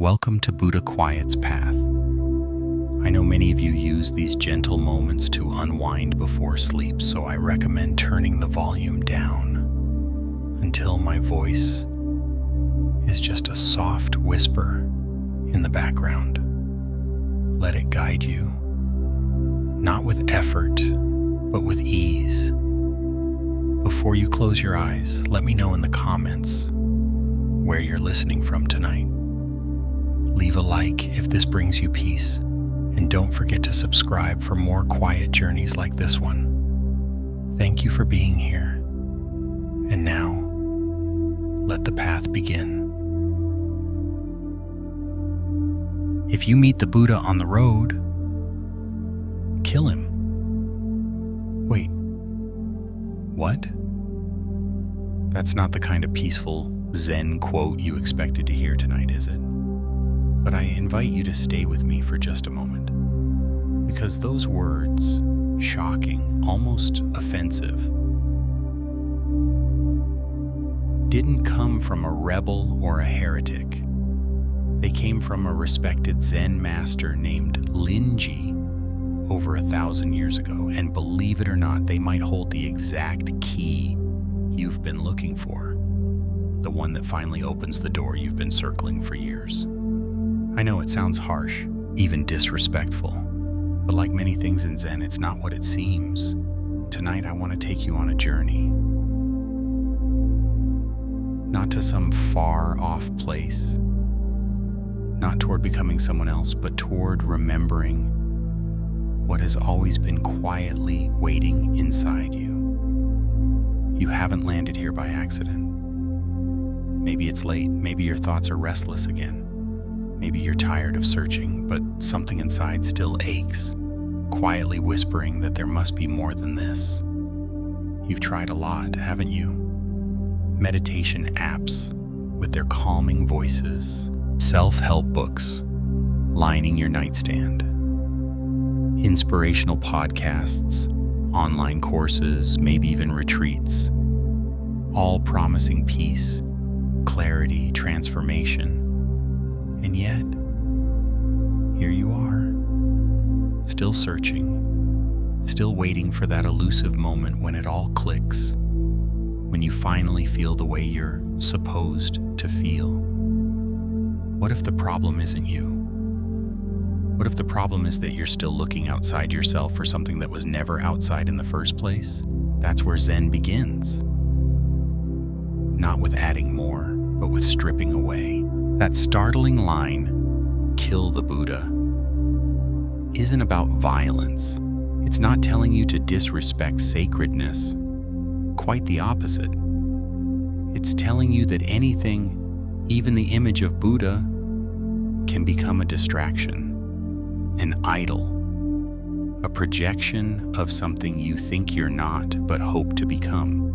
Welcome to Buddha Quiet's path. I know many of you use these gentle moments to unwind before sleep, so I recommend turning the volume down until my voice is just a soft whisper in the background. Let it guide you, not with effort, but with ease. Before you close your eyes, let me know in the comments where you're listening from tonight. Leave a like if this brings you peace, and don't forget to subscribe for more quiet journeys like this one. Thank you for being here. And now, let the path begin. If you meet the Buddha on the road, kill him. Wait, what? That's not the kind of peaceful Zen quote you expected to hear tonight, is it? But I invite you to stay with me for just a moment, because those words, shocking, almost offensive, didn't come from a rebel or a heretic. They came from a respected Zen master named Linji over 1,000 years ago, and believe it or not, they might hold the exact key you've been looking for, the one that finally opens the door you've been circling for years. I know it sounds harsh, even disrespectful, but like many things in Zen, it's not what it seems. Tonight, I want to take you on a journey. Not to some far-off place, not toward becoming someone else, but toward remembering what has always been quietly waiting inside you. You haven't landed here by accident. Maybe it's late, maybe your thoughts are restless again. Maybe you're tired of searching, but something inside still aches, quietly whispering that there must be more than this. You've tried a lot, haven't you? Meditation apps with their calming voices, self-help books lining your nightstand, inspirational podcasts, online courses, maybe even retreats, all promising peace, clarity, transformation. And yet, here you are, still searching, still waiting for that elusive moment when it all clicks, when you finally feel the way you're supposed to feel. What if the problem isn't you? What if the problem is that you're still looking outside yourself for something that was never outside in the first place? That's where Zen begins. Not with adding more, but with stripping away. That startling line, "Kill the Buddha," isn't about violence. It's not telling you to disrespect sacredness. Quite the opposite. It's telling you that anything, even the image of Buddha, can become a distraction, an idol, a projection of something you think you're not but hope to become.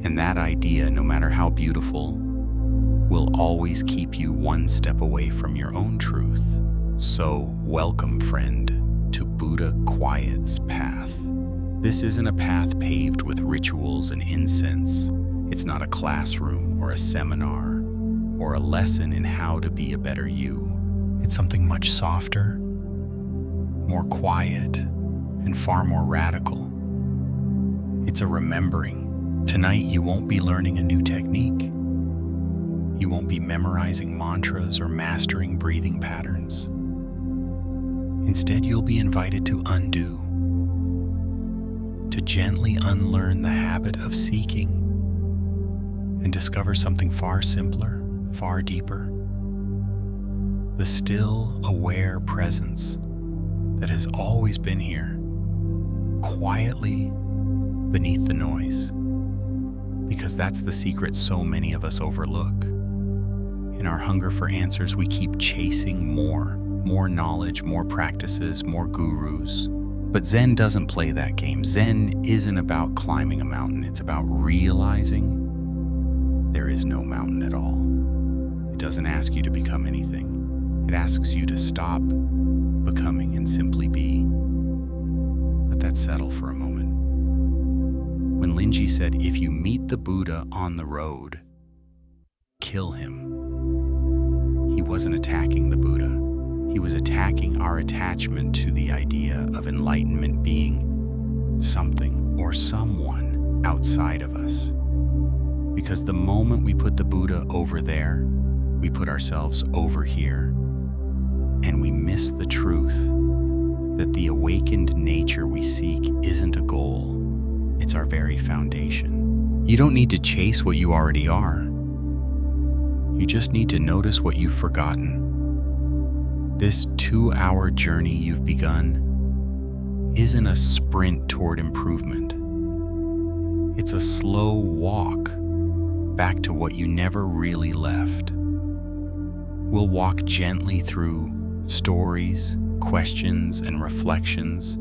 And that idea, no matter how beautiful, will always keep you one step away from your own truth. So, welcome, friend, to Buddha Quiet's path. This isn't a path paved with rituals and incense. It's not a classroom or a seminar or a lesson in how to be a better you. It's something much softer, more quiet, and far more radical. It's a remembering. Tonight, you won't be learning a new technique. You won't be memorizing mantras or mastering breathing patterns. Instead, you'll be invited to undo, to gently unlearn the habit of seeking and discover something far simpler, far deeper. The still, aware presence that has always been here, quietly beneath the noise. Because that's the secret so many of us overlook. In our hunger for answers, we keep chasing more knowledge, more practices, more gurus. But Zen doesn't play that game. Zen isn't about climbing a mountain. It's about realizing there is no mountain at all. It doesn't ask you to become anything. It asks you to stop becoming and simply be. Let that settle for a moment. When Linji said, "If you meet the Buddha on the road, kill him," he wasn't attacking the Buddha. He was attacking our attachment to the idea of enlightenment being something or someone outside of us. Because the moment we put the Buddha over there, we put ourselves over here, and we miss the truth that the awakened nature we seek isn't a goal, it's our very foundation. You don't need to chase what you already are. You just need to notice what you've forgotten. This 2-hour journey you've begun isn't a sprint toward improvement. It's a slow walk back to what you never really left. We'll walk gently through stories, questions, and reflections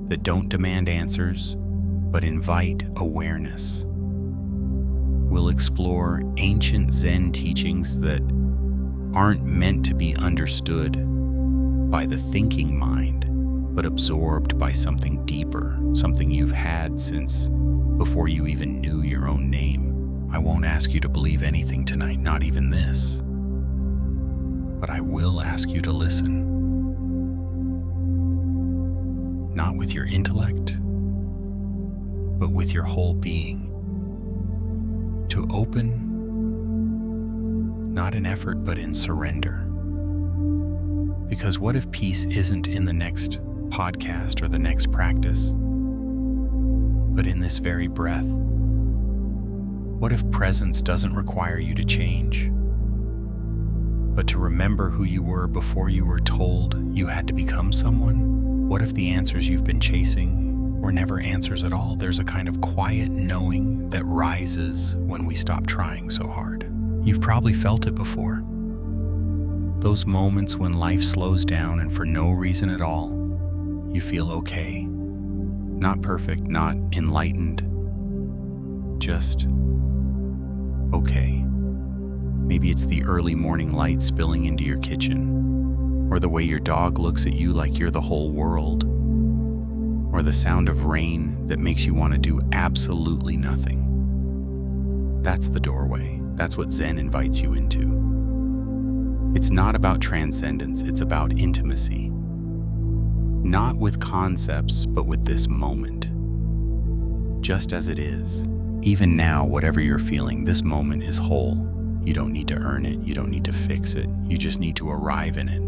that don't demand answers, but invite awareness. We'll explore ancient Zen teachings that aren't meant to be understood by the thinking mind, but absorbed by something deeper, something you've had since before you even knew your own name. I won't ask you to believe anything tonight, not even this. But I will ask you to listen. Not with your intellect, but with your whole being. To open, not in effort, but in surrender. Because what if peace isn't in the next podcast or the next practice, but in this very breath? What if presence doesn't require you to change, but to remember who you were before you were told you had to become someone? What if the answers you've been chasing were never answers at all? There's a kind of quiet knowing that rises when we stop trying so hard. You've probably felt it before. Those moments when life slows down and for no reason at all, you feel okay. Not perfect, not enlightened, just okay. Maybe it's the early morning light spilling into your kitchen, or the way your dog looks at you like you're the whole world, or the sound of rain that makes you want to do absolutely nothing. That's the doorway. That's what Zen invites you into. It's not about transcendence, it's about intimacy. Not with concepts, but with this moment. Just as it is. Even now, whatever you're feeling, this moment is whole. You don't need to earn it, you don't need to fix it, you just need to arrive in it.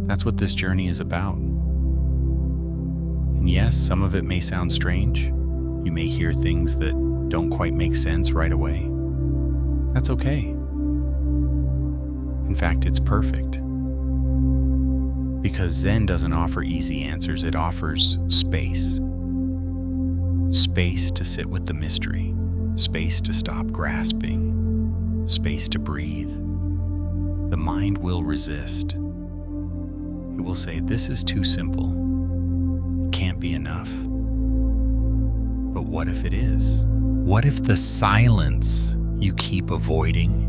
That's what this journey is about. And yes, some of it may sound strange. You may hear things that don't quite make sense right away. That's okay. In fact, it's perfect. Because Zen doesn't offer easy answers, it offers space. Space to sit with the mystery, space to stop grasping, space to breathe. The mind will resist. It will say, this is too simple. It can't be enough. But what if it is? What if the silence you keep avoiding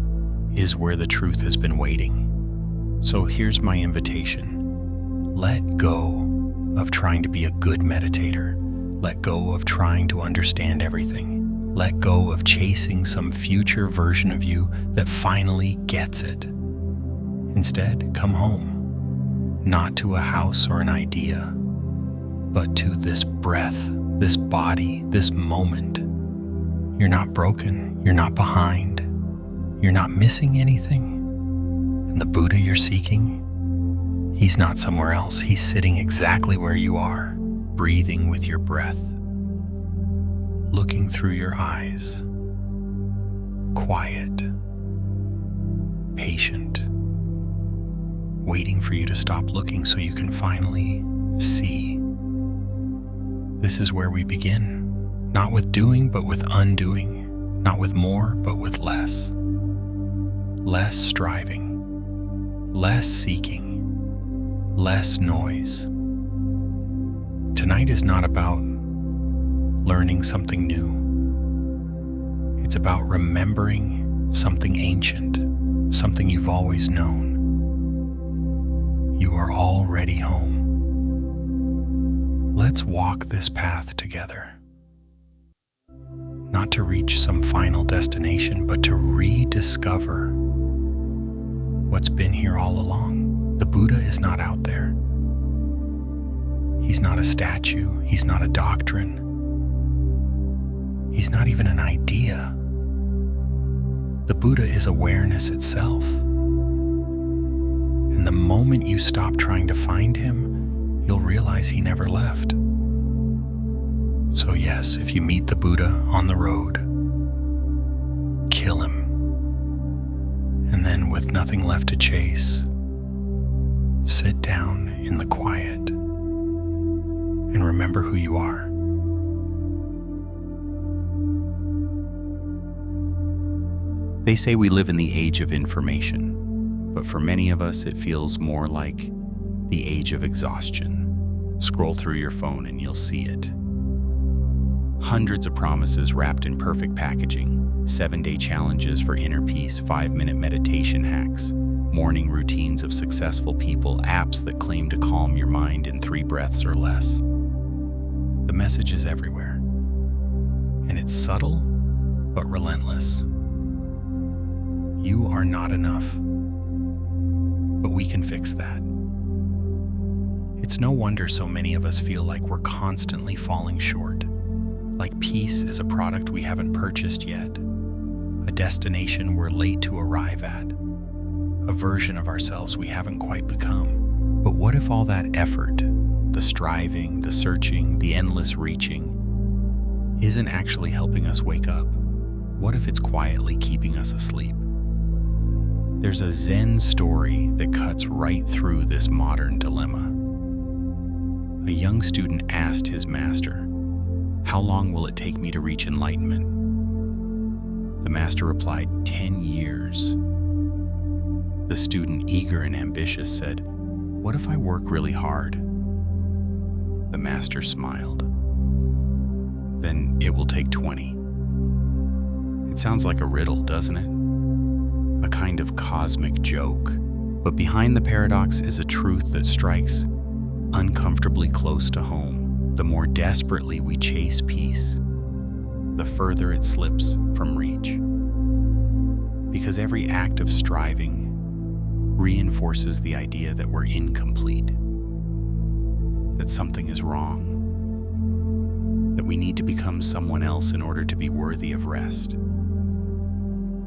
is where the truth has been waiting? So here's my invitation. Let go of trying to be a good meditator. Let go of trying to understand everything. Let go of chasing some future version of you that finally gets it. Instead, come home. Not to a house or an idea, but to this breath, this body, this moment. You're not broken. You're not behind. You're not missing anything. And the Buddha you're seeking, he's not somewhere else. He's sitting exactly where you are, breathing with your breath, looking through your eyes, quiet, patient, waiting for you to stop looking so you can finally see. This is where we begin, not with doing, but with undoing, not with more, but with less. Less striving, less seeking, less noise. Tonight is not about learning something new. It's about remembering something ancient, something you've always known. You are already home. Let's walk this path together. Not to reach some final destination, but to rediscover what's been here all along. The Buddha is not out there. He's not a statue. He's not a doctrine. He's not even an idea. The Buddha is awareness itself. And the moment you stop trying to find him, you'll realize he never left. So yes, if you meet the Buddha on the road, kill him. And then with nothing left to chase, sit down in the quiet and remember who you are. They say we live in the age of information, but for many of us it feels more like the age of exhaustion. Scroll through your phone and you'll see it. Hundreds of promises wrapped in perfect packaging, 7-day challenges for inner peace, 5-minute meditation hacks, morning routines of successful people, apps that claim to calm your mind in 3 breaths or less. The message is everywhere, and it's subtle but relentless. You are not enough, but we can fix that. It's no wonder so many of us feel like we're constantly falling short, like peace is a product we haven't purchased yet, a destination we're late to arrive at, a version of ourselves we haven't quite become. But what if all that effort, the striving, the searching, the endless reaching, isn't actually helping us wake up? What if it's quietly keeping us asleep? There's a Zen story that cuts right through this modern dilemma. A young student asked his master, "How long will it take me to reach enlightenment?" The master replied, 10 years. The student, eager and ambitious, said, "What if I work really hard?" The master smiled. "Then it will take 20. It sounds like a riddle, doesn't it? A kind of cosmic joke. But behind the paradox is a truth that strikes uncomfortably close to home. The more desperately we chase peace, the further it slips from reach. Because every act of striving reinforces the idea that we're incomplete, that something is wrong, that we need to become someone else in order to be worthy of rest.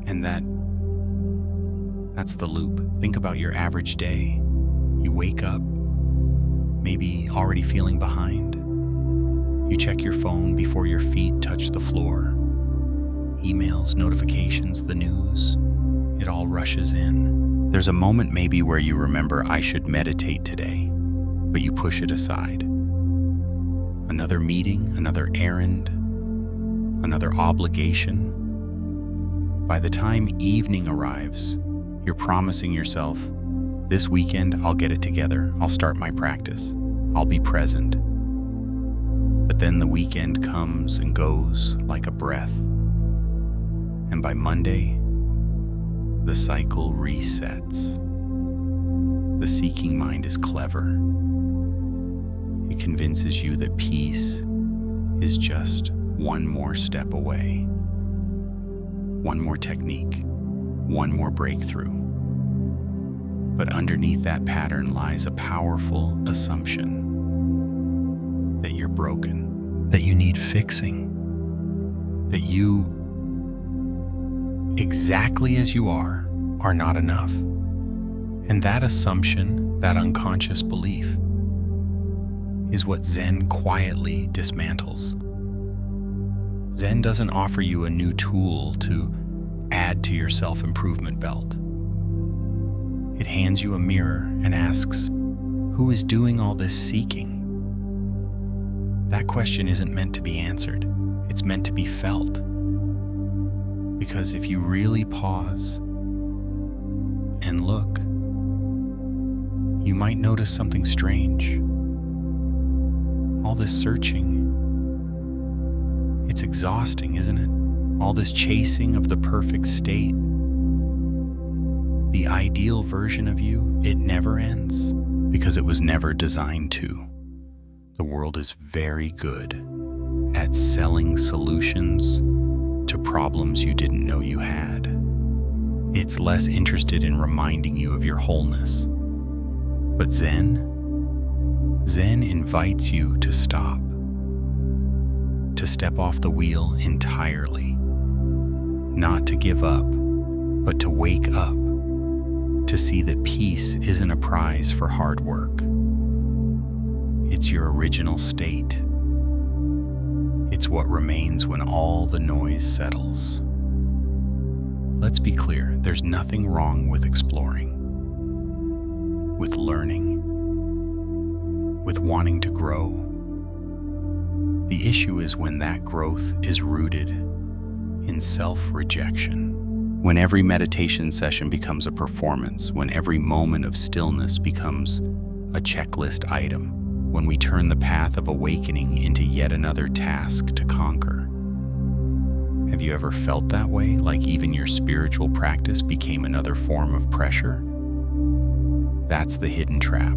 And that's the loop. Think about your average day. You wake up, maybe already feeling behind. You check your phone before your feet touch the floor. Emails, notifications, the news, it all rushes in. There's a moment maybe where you remember, I should meditate today, but you push it aside. Another meeting, another errand, another obligation. By the time evening arrives, you're promising yourself, this weekend I'll get it together, I'll start my practice, I'll be present. But then the weekend comes and goes like a breath. And by Monday, the cycle resets. The seeking mind is clever. It convinces you that peace is just one more step away. One more technique, one more breakthrough. But underneath that pattern lies a powerful assumption that you're broken, that you need fixing, that you, exactly as you are not enough. And that assumption, that unconscious belief, is what Zen quietly dismantles. Zen doesn't offer you a new tool to add to your self-improvement belt. It hands you a mirror and asks, who is doing all this seeking? That question isn't meant to be answered. It's meant to be felt. Because if you really pause and look, you might notice something strange. All this searching, it's exhausting, isn't it? All this chasing of the perfect state, the ideal version of you, it never ends because it was never designed to. The world is very good at selling solutions to problems you didn't know you had. It's less interested in reminding you of your wholeness. But Zen invites you to stop, to step off the wheel entirely, not to give up, but to wake up, to see that peace isn't a prize for hard work. It's your original state. It's what remains when all the noise settles. Let's be clear, there's nothing wrong with exploring, with learning, with wanting to grow. The issue is when that growth is rooted in self-rejection. When every meditation session becomes a performance, when every moment of stillness becomes a checklist item, when we turn the path of awakening into yet another task to conquer. Have you ever felt that way, like even your spiritual practice became another form of pressure? That's the hidden trap.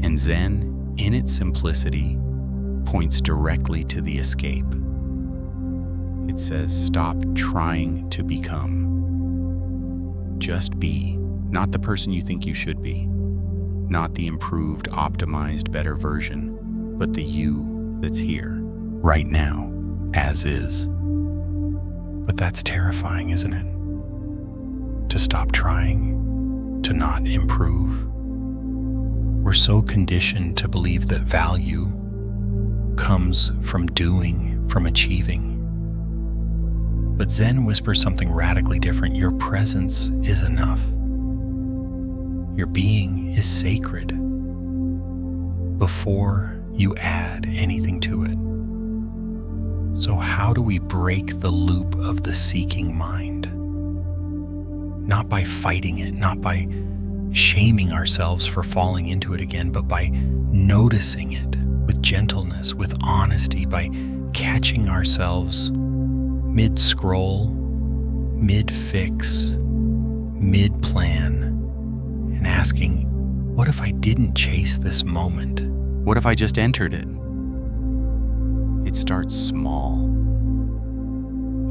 And Zen, in its simplicity, points directly to the escape. It says, stop trying to become. Just be, not the person you think you should be, not the improved, optimized, better version, but the you that's here, right now, as is. But that's terrifying, isn't it? To stop trying, to not improve. We're so conditioned to believe that value comes from doing, from achieving. But Zen whispers something radically different. Your presence is enough. Your being is sacred before you add anything to it. So how do we break the loop of the seeking mind? Not by fighting it, not by shaming ourselves for falling into it again, but by noticing it with gentleness, with honesty, by catching ourselves mid-scroll, mid-fix, mid-plan, and asking, what if I didn't chase this moment? What if I just entered it? It starts small,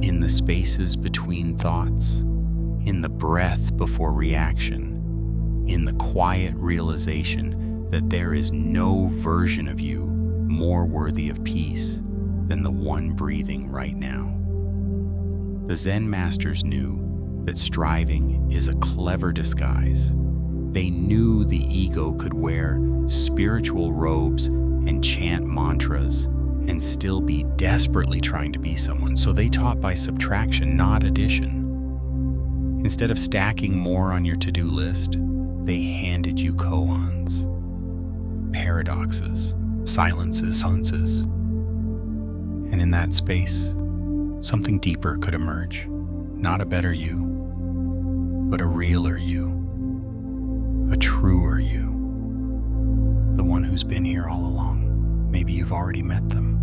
in the spaces between thoughts, in the breath before reaction, in the quiet realization that there is no version of you more worthy of peace than the one breathing right now. The Zen masters knew that striving is a clever disguise. They knew the ego could wear spiritual robes and chant mantras and still be desperately trying to be someone. So they taught by subtraction, not addition. Instead of stacking more on your to-do list, they handed you koans, paradoxes, silences. And in that space, something deeper could emerge. Not a better you, but a realer you, a truer you, the one who's been here all along. Maybe you've already met them.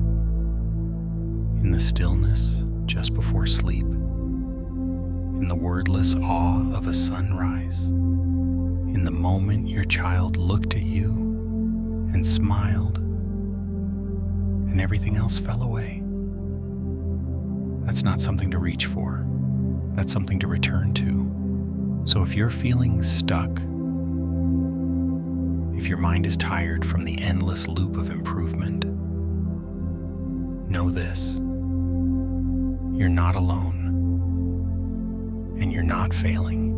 In the stillness just before sleep, in the wordless awe of a sunrise, in the moment your child looked at you and smiled, and everything else fell away. That's not something to reach for. That's something to return to. So if you're feeling stuck, if your mind is tired from the endless loop of improvement, know this: you're not alone, and you're not failing.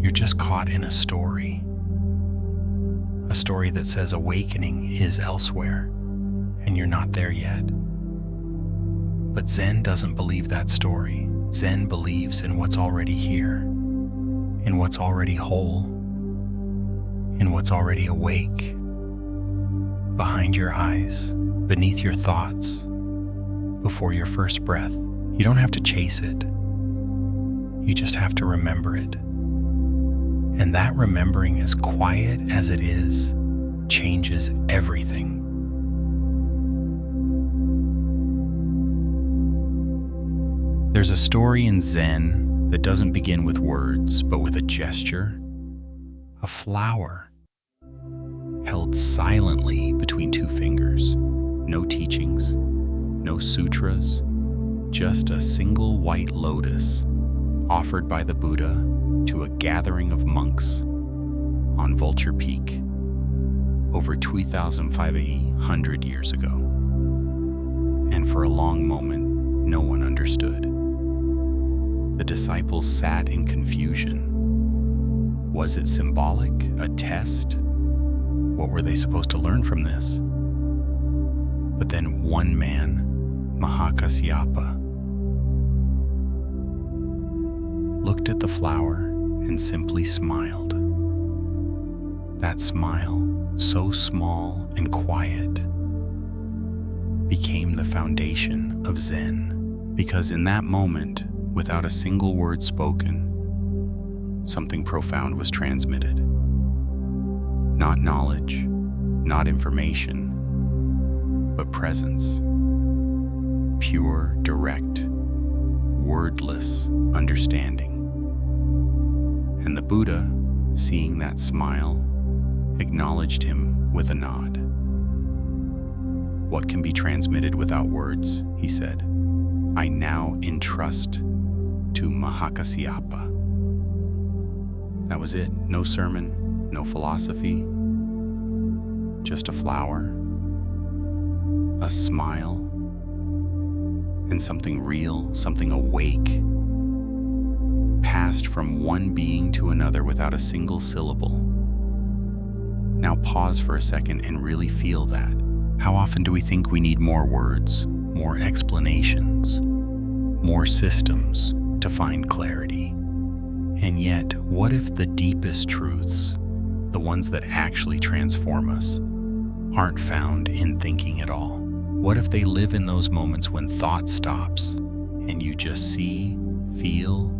You're just caught in a story that says awakening is elsewhere, and you're not there yet. But Zen doesn't believe that story. Zen believes in what's already here, in what's already whole, in what's already awake, behind your eyes, beneath your thoughts, before your first breath. You don't have to chase it. You just have to remember it. And that remembering, as quiet as it is, changes everything. There's a story in Zen that doesn't begin with words, but with a gesture. A flower held silently between two fingers. No teachings, no sutras, just a single white lotus offered by the Buddha to a gathering of monks on Vulture Peak over 2,500 years ago. And for a long moment, no one understood. The disciples sat in confusion. Was it symbolic? A test? What were they supposed to learn from this? But then one man, Mahakasyapa, looked at the flower and simply smiled. That smile, so small and quiet, became the foundation of Zen, because in that moment, without a single word spoken, something profound was transmitted. Not knowledge, not information, but presence. Pure, direct, wordless understanding. And the Buddha, seeing that smile, acknowledged him with a nod. What can be transmitted without words, he said, I now entrust to Mahakasyapa. That was it. No sermon, no philosophy, just a flower, a smile, and something real, something awake, passed from one being to another without a single syllable. Now pause for a second and really feel that. How often do we think we need more words, more explanations, more systems to find clarity? And yet, what if the deepest truths, the ones that actually transform us, aren't found in thinking at all? What if they live in those moments when thought stops and you just see, feel,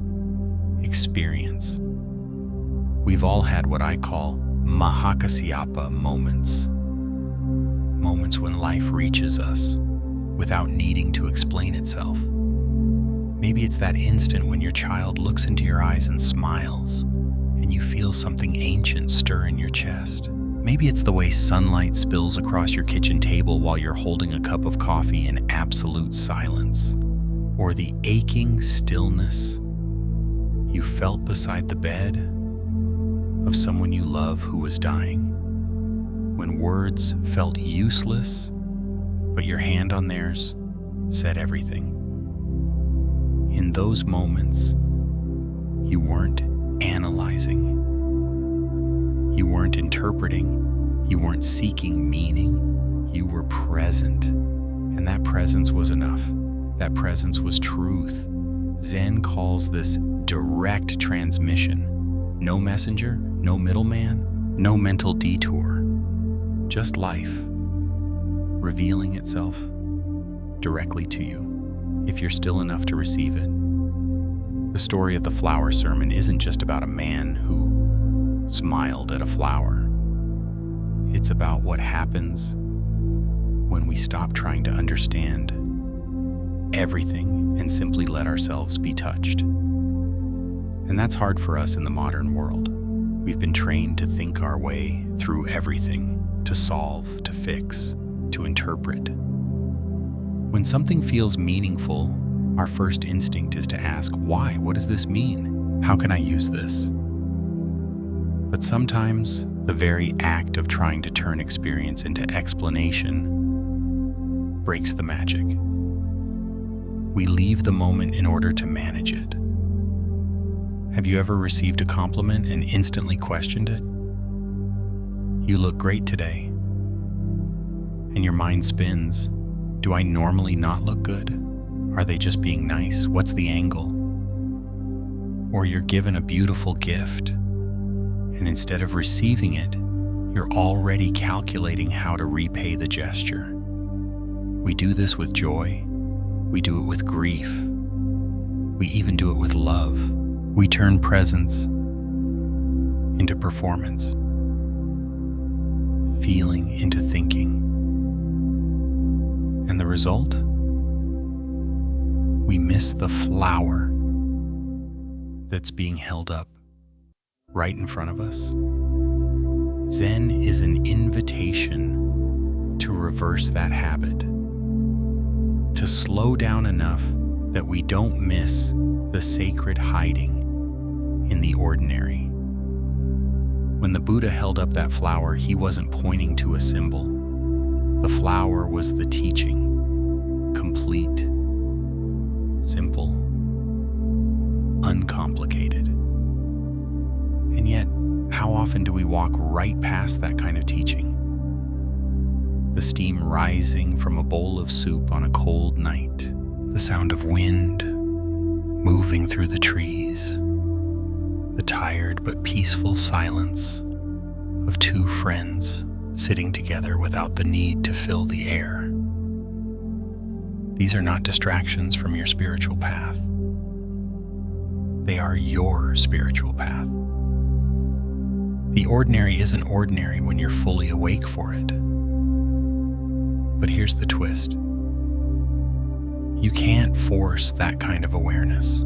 experience? We've all had what I call Mahakasyapa moments. Moments when life reaches us without needing to explain itself. Maybe it's that instant when your child looks into your eyes and smiles, and you feel something ancient stir in your chest. Maybe it's the way sunlight spills across your kitchen table while you're holding a cup of coffee in absolute silence. Or the aching stillness you felt beside the bed of someone you love who was dying, when words felt useless, but your hand on theirs said everything. In those moments, you weren't analyzing, you weren't interpreting, you weren't seeking meaning, you were present. And that presence was enough. That presence was truth. Zen calls this direct transmission. No messenger, no middleman, no mental detour. Just life, revealing itself directly to you, if you're still enough to receive it. The story of the flower sermon isn't just about a man who smiled at a flower. It's about what happens when we stop trying to understand everything and simply let ourselves be touched. And that's hard for us in the modern world. We've been trained to think our way through everything, to solve, to fix, to interpret. When something feels meaningful, our first instinct is to ask, why? What does this mean? How can I use this? But sometimes the very act of trying to turn experience into explanation breaks the magic. We leave the moment in order to manage it. Have you ever received a compliment and instantly questioned it? You look great today. And your mind spins. Do I normally not look good? Are they just being nice? What's the angle? Or you're given a beautiful gift, and instead of receiving it, you're already calculating how to repay the gesture. We do this with joy. We do it with grief. We even do it with love. We turn presence into performance, feeling into thinking. And the result? We miss the flower that's being held up right in front of us. Zen is an invitation to reverse that habit, to slow down enough that we don't miss the sacred hiding in the ordinary. When the Buddha held up that flower, he wasn't pointing to a symbol. The flower was the teaching, complete, simple, uncomplicated. And yet, how often do we walk right past that kind of teaching? The steam rising from a bowl of soup on a cold night, the sound of wind moving through the trees, the tired but peaceful silence of two friends sitting together without the need to fill the air. These are not distractions from your spiritual path. They are your spiritual path. The ordinary isn't ordinary when you're fully awake for it. But here's the twist. You can't force that kind of awareness.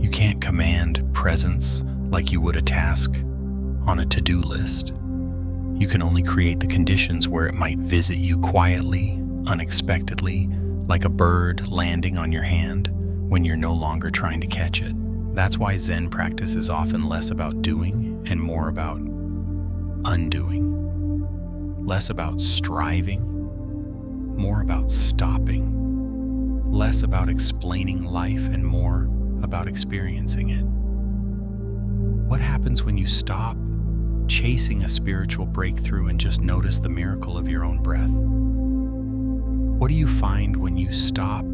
You can't command presence like you would a task on a to-do list. You can only create the conditions where it might visit you quietly, unexpectedly, like a bird landing on your hand when you're no longer trying to catch it. That's why Zen practice is often less about doing and more about undoing. Less about striving, more about stopping. Less about explaining life and more about experiencing it. What happens when you stop chasing a spiritual breakthrough and just notice the miracle of your own breath? What do you find when you stop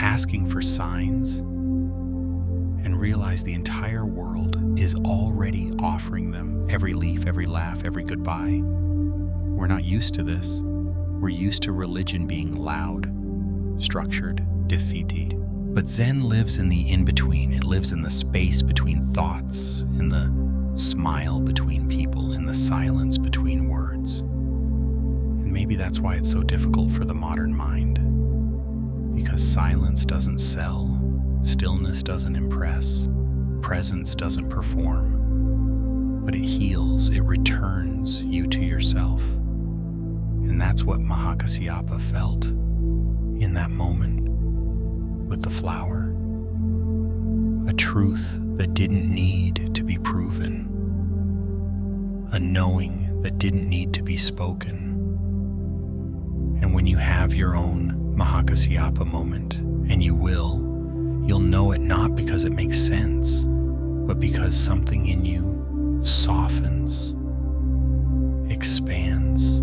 asking for signs and realize the entire world is already offering them? Every leaf, every laugh, every goodbye. We're not used to this. We're used to religion being loud, structured, defeated. But Zen lives in the in-between. It lives in the space between thoughts, in the smile between people, in the silence between words. And maybe that's why it's so difficult for the modern mind. Because silence doesn't sell, stillness doesn't impress, presence doesn't perform, but it heals, it returns you to yourself. And that's what Mahakasyapa felt in that moment with the flower. A truth that didn't need to be proven. A knowing that didn't need to be spoken. And when you have your own Mahakasyapa moment, and you'll know it not because it makes sense, but because something in you softens, expands,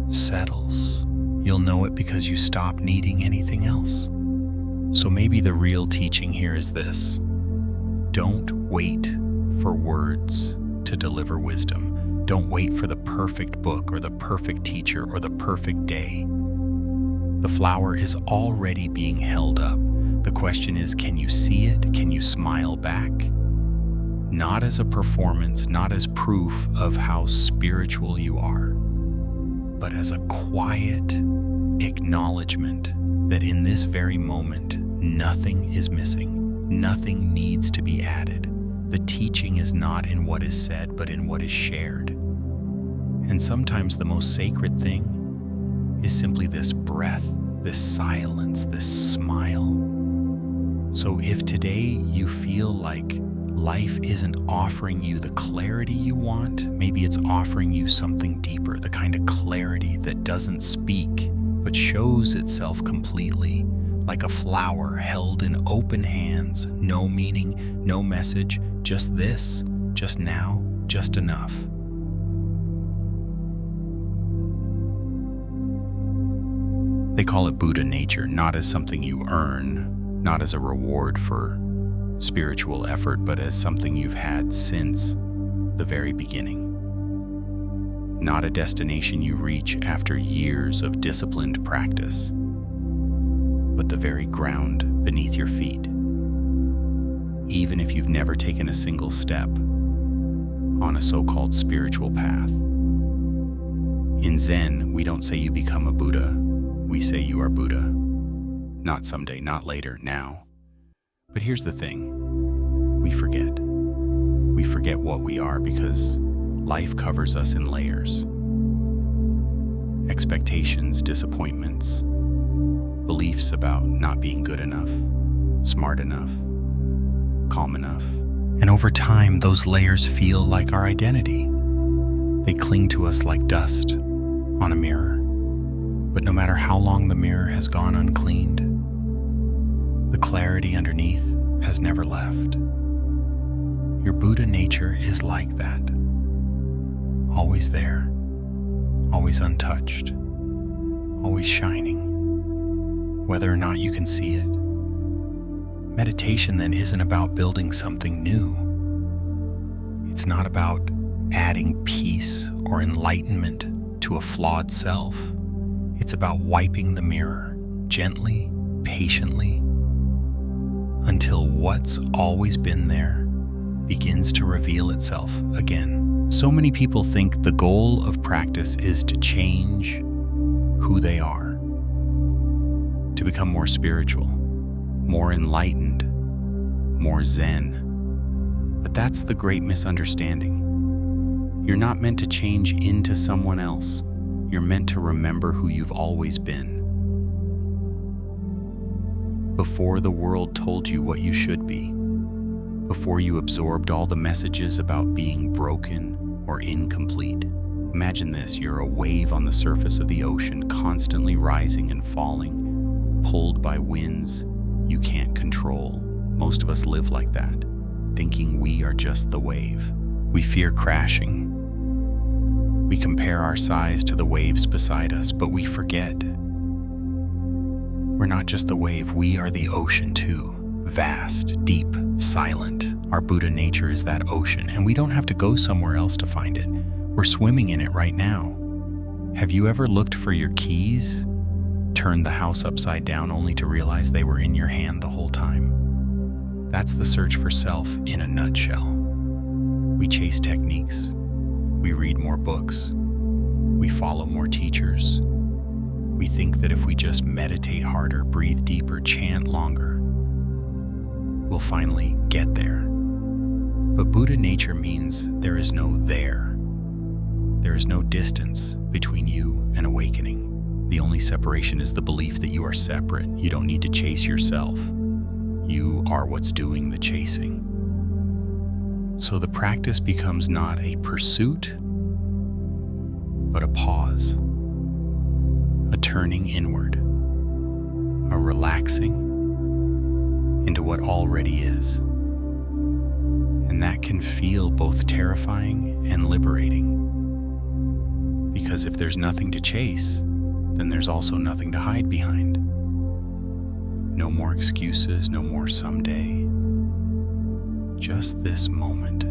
settles. You'll know it because you stop needing anything else. So maybe the real teaching here is this. Don't wait for words to deliver wisdom. Don't wait for the perfect book or the perfect teacher or the perfect day. The flower is already being held up. The question is, can you see it? Can you smile back? Not as a performance, not as proof of how spiritual you are, but as a quiet acknowledgement that in this very moment, nothing is missing, nothing needs to be added. The teaching is not in what is said, but in what is shared. And sometimes the most sacred thing is simply this breath, this silence, this smile. So if today you feel like life isn't offering you the clarity you want, maybe it's offering you something deeper, the kind of clarity that doesn't speak, but shows itself completely, like a flower held in open hands, no meaning, no message, just this, just now, just enough. They call it Buddha nature, not as something you earn, not as a reward for spiritual effort, but as something you've had since the very beginning. Not a destination you reach after years of disciplined practice, but the very ground beneath your feet. Even if you've never taken a single step on a so-called spiritual path. In Zen, we don't say you become a Buddha, we say you are Buddha. Not someday, not later, now. But here's the thing, we forget. We forget what we are because life covers us in layers. Expectations, disappointments, beliefs about not being good enough, smart enough, calm enough. And over time, those layers feel like our identity. They cling to us like dust on a mirror. But no matter how long the mirror has gone uncleaned, the clarity underneath has never left. Your Buddha nature is like that. Always there, always untouched, always shining, whether or not you can see it. Meditation then isn't about building something new. It's not about adding peace or enlightenment to a flawed self. It's about wiping the mirror gently, patiently, until what's always been there begins to reveal itself again. So many people think the goal of practice is to change who they are, to become more spiritual, more enlightened, more zen. But that's the great misunderstanding. You're not meant to change into someone else. You're meant to remember who you've always been. Before the world told you what you should be, before you absorbed all the messages about being broken or incomplete. Imagine this, you're a wave on the surface of the ocean, constantly rising and falling, pulled by winds you can't control. Most of us live like that, thinking we are just the wave. We fear crashing. We compare our size to the waves beside us, but we forget. We're not just the wave, we are the ocean too. Vast, deep, silent. Our Buddha nature is that ocean, and we don't have to go somewhere else to find it. We're swimming in it right now. Have you ever looked for your keys, turned the house upside down only to realize they were in your hand the whole time? That's the search for self in a nutshell. We chase techniques. We read more books. We follow more teachers. We think that if we just meditate harder, breathe deeper, chant longer, we'll finally get there. But Buddha nature means there is no there. There is no distance between you and awakening. The only separation is the belief that you are separate. You don't need to chase yourself. You are what's doing the chasing. So the practice becomes not a pursuit, but a pause, a turning inward, a relaxing into what already is. And that can feel both terrifying and liberating. Because if there's nothing to chase, then there's also nothing to hide behind. No more excuses, no more someday. Just this moment,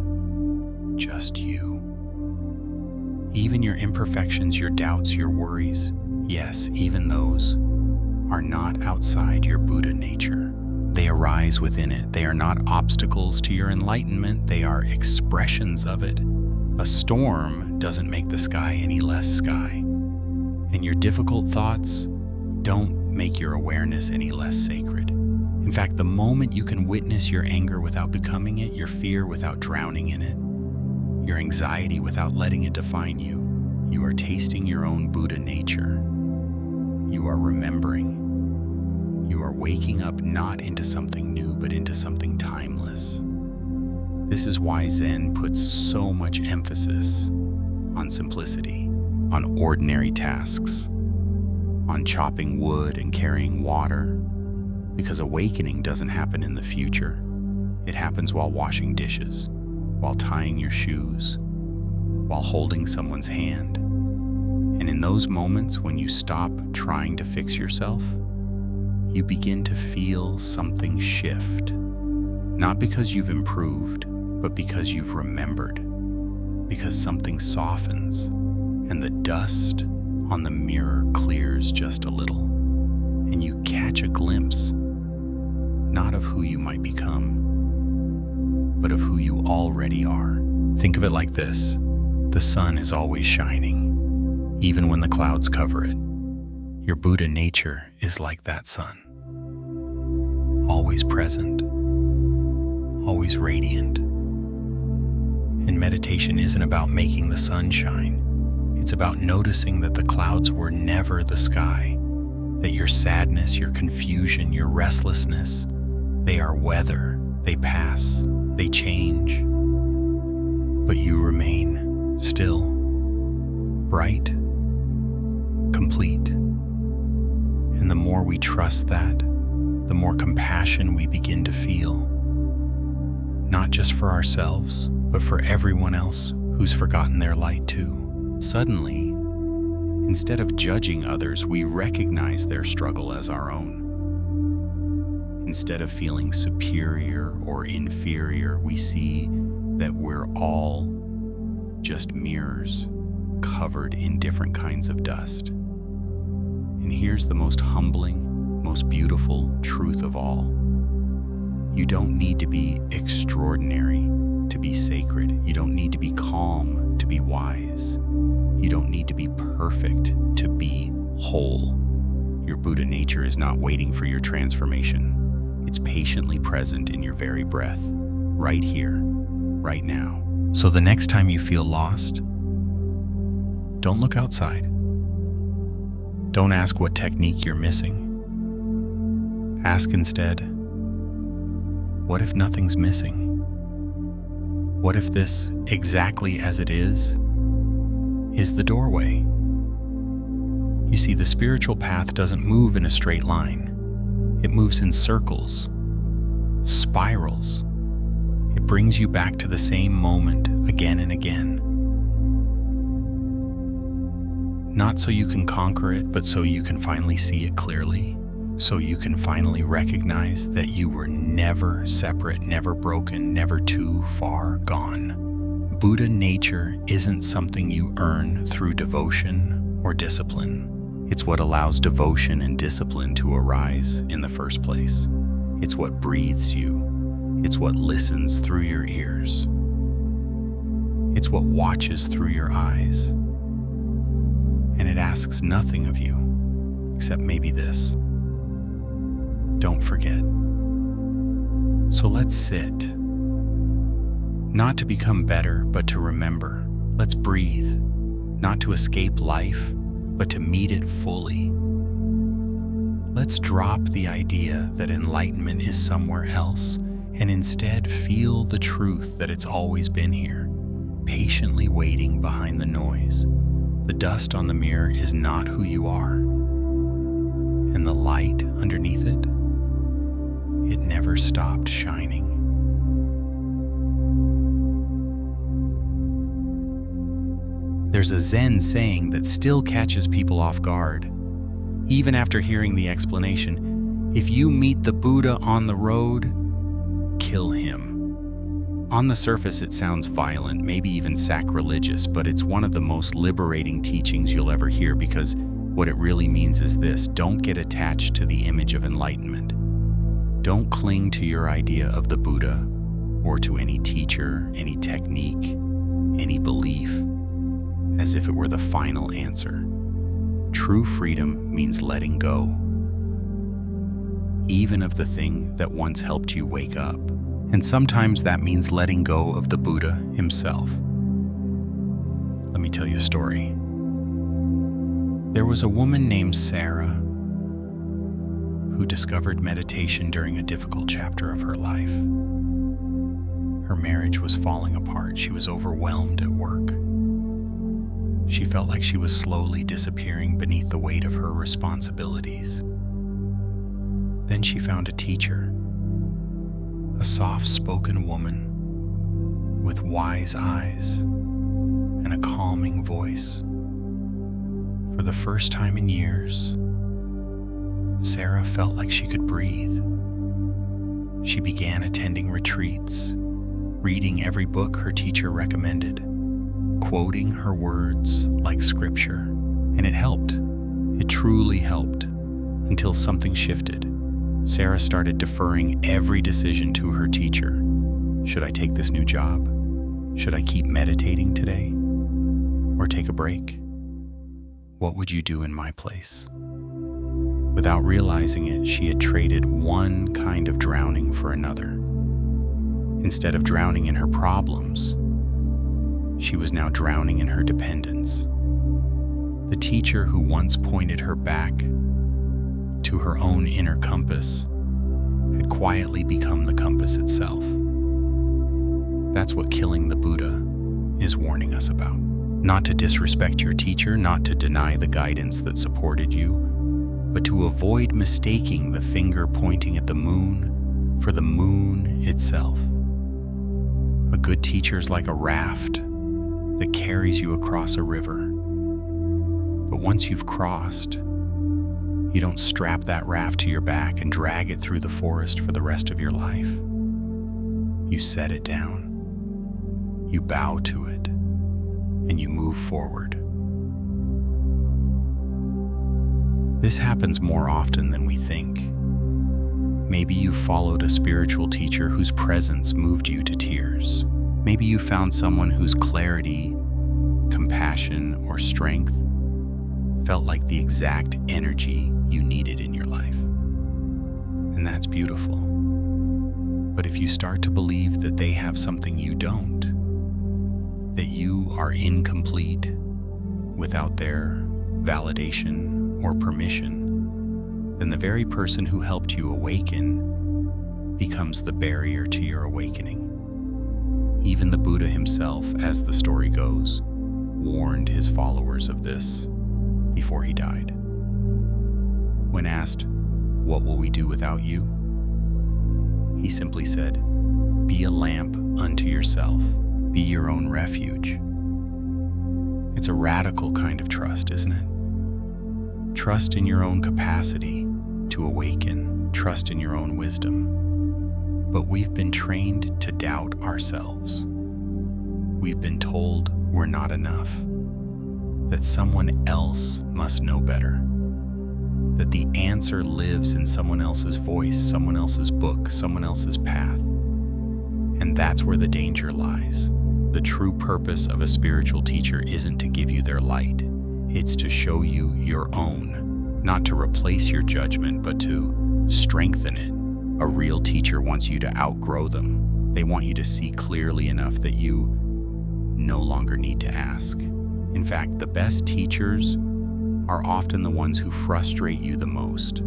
just you. Even your imperfections, your doubts, your worries, yes, even those are not outside your Buddha nature. They arise within it. They are not obstacles to your enlightenment. They are expressions of it. A storm doesn't make the sky any less sky. And your difficult thoughts don't make your awareness any less sacred. In fact, the moment you can witness your anger without becoming it, your fear without drowning in it, your anxiety without letting it define you, you are tasting your own Buddha nature. You are remembering. You are waking up not into something new, but into something timeless. This is why Zen puts so much emphasis on simplicity, on ordinary tasks, on chopping wood and carrying water, because awakening doesn't happen in the future. It happens while washing dishes, while tying your shoes, while holding someone's hand. And in those moments when you stop trying to fix yourself, you begin to feel something shift. Not because you've improved, but because you've remembered. Because something softens and the dust on the mirror clears just a little. And you catch a glimpse, not of who you might become, but of who you already are. Think of it like this. The sun is always shining, even when the clouds cover it. Your Buddha nature is like that sun. Always present, always radiant. And meditation isn't about making the sun shine. It's about noticing that the clouds were never the sky, that your sadness, your confusion, your restlessness They are weather, they pass, they change, but you remain still, bright, complete. And the more we trust that, the more compassion we begin to feel, not just for ourselves, but for everyone else who's forgotten their light too. Suddenly, instead of judging others, we recognize their struggle as our own. Instead of feeling superior or inferior, we see that we're all just mirrors covered in different kinds of dust. And here's the most humbling, most beautiful truth of all. You don't need to be extraordinary to be sacred. You don't need to be calm to be wise. You don't need to be perfect to be whole. Your Buddha nature is not waiting for your transformation. It's patiently present in your very breath, right here, right now. So the next time you feel lost, don't look outside. Don't ask what technique you're missing. Ask instead, what if nothing's missing? What if this, exactly as it is the doorway? You see, the spiritual path doesn't move in a straight line. It moves in circles, spirals. It brings you back to the same moment again and again. Not so you can conquer it, but so you can finally see it clearly. So you can finally recognize that you were never separate, never broken, never too far gone. Buddha nature isn't something you earn through devotion or discipline. It's what allows devotion and discipline to arise in the first place. It's what breathes you. It's what listens through your ears. It's what watches through your eyes. And it asks nothing of you, except maybe this: don't forget. So let's sit. Not to become better, but to remember. Let's breathe. Not to escape life, but to meet it fully. Let's drop the idea that enlightenment is somewhere else and instead feel the truth that it's always been here, patiently waiting behind the noise. The dust on the mirror is not who you are, and the light underneath it never stopped shining. There's a Zen saying that still catches people off guard. Even after hearing the explanation, if you meet the Buddha on the road, kill him. On the surface, it sounds violent, maybe even sacrilegious, but it's one of the most liberating teachings you'll ever hear, because what it really means is this: don't get attached to the image of enlightenment. Don't cling to your idea of the Buddha or to any teacher, any technique, any belief, as if it were the final answer. True freedom means letting go, even of the thing that once helped you wake up. And sometimes that means letting go of the Buddha himself. Let me tell you a story. There was a woman named Sarah who discovered meditation during a difficult chapter of her life. Her marriage was falling apart. She was overwhelmed at work. She felt like she was slowly disappearing beneath the weight of her responsibilities. Then she found a teacher, a soft-spoken woman with wise eyes and a calming voice. For the first time in years, Sarah felt like she could breathe. She began attending retreats, reading every book her teacher recommended, quoting her words like scripture, and it helped. It truly helped, until something shifted. Sarah started deferring every decision to her teacher. Should I take this new job? Should I keep meditating today? Or take a break? What would you do in my place? Without realizing it, she had traded one kind of drowning for another. Instead of drowning in her problems, she was now drowning in her dependence. The teacher who once pointed her back to her own inner compass had quietly become the compass itself. That's what killing the Buddha is warning us about. Not to disrespect your teacher, not to deny the guidance that supported you, but to avoid mistaking the finger pointing at the moon for the moon itself. A good teacher is like a raft that carries you across a river. But once you've crossed, you don't strap that raft to your back and drag it through the forest for the rest of your life. You set it down, you bow to it, and you move forward. This happens more often than we think. Maybe you followed a spiritual teacher whose presence moved you to tears. Maybe you found someone whose clarity, compassion, or strength felt like the exact energy you needed in your life. And that's beautiful. But if you start to believe that they have something you don't, that you are incomplete without their validation or permission, then the very person who helped you awaken becomes the barrier to your awakening. Even the Buddha himself, as the story goes, warned his followers of this before he died. When asked, "What will we do without you?" he simply said, "Be a lamp unto yourself. Be your own refuge." It's a radical kind of trust, isn't it? Trust in your own capacity to awaken, trust in your own wisdom. But we've been trained to doubt ourselves. We've been told we're not enough, that someone else must know better, that the answer lives in someone else's voice, someone else's book, someone else's path. And that's where the danger lies. The true purpose of a spiritual teacher isn't to give you their light. It's to show you your own, not to replace your judgment, but to strengthen it. A real teacher wants you to outgrow them. They want you to see clearly enough that you no longer need to ask. In fact, the best teachers are often the ones who frustrate you the most.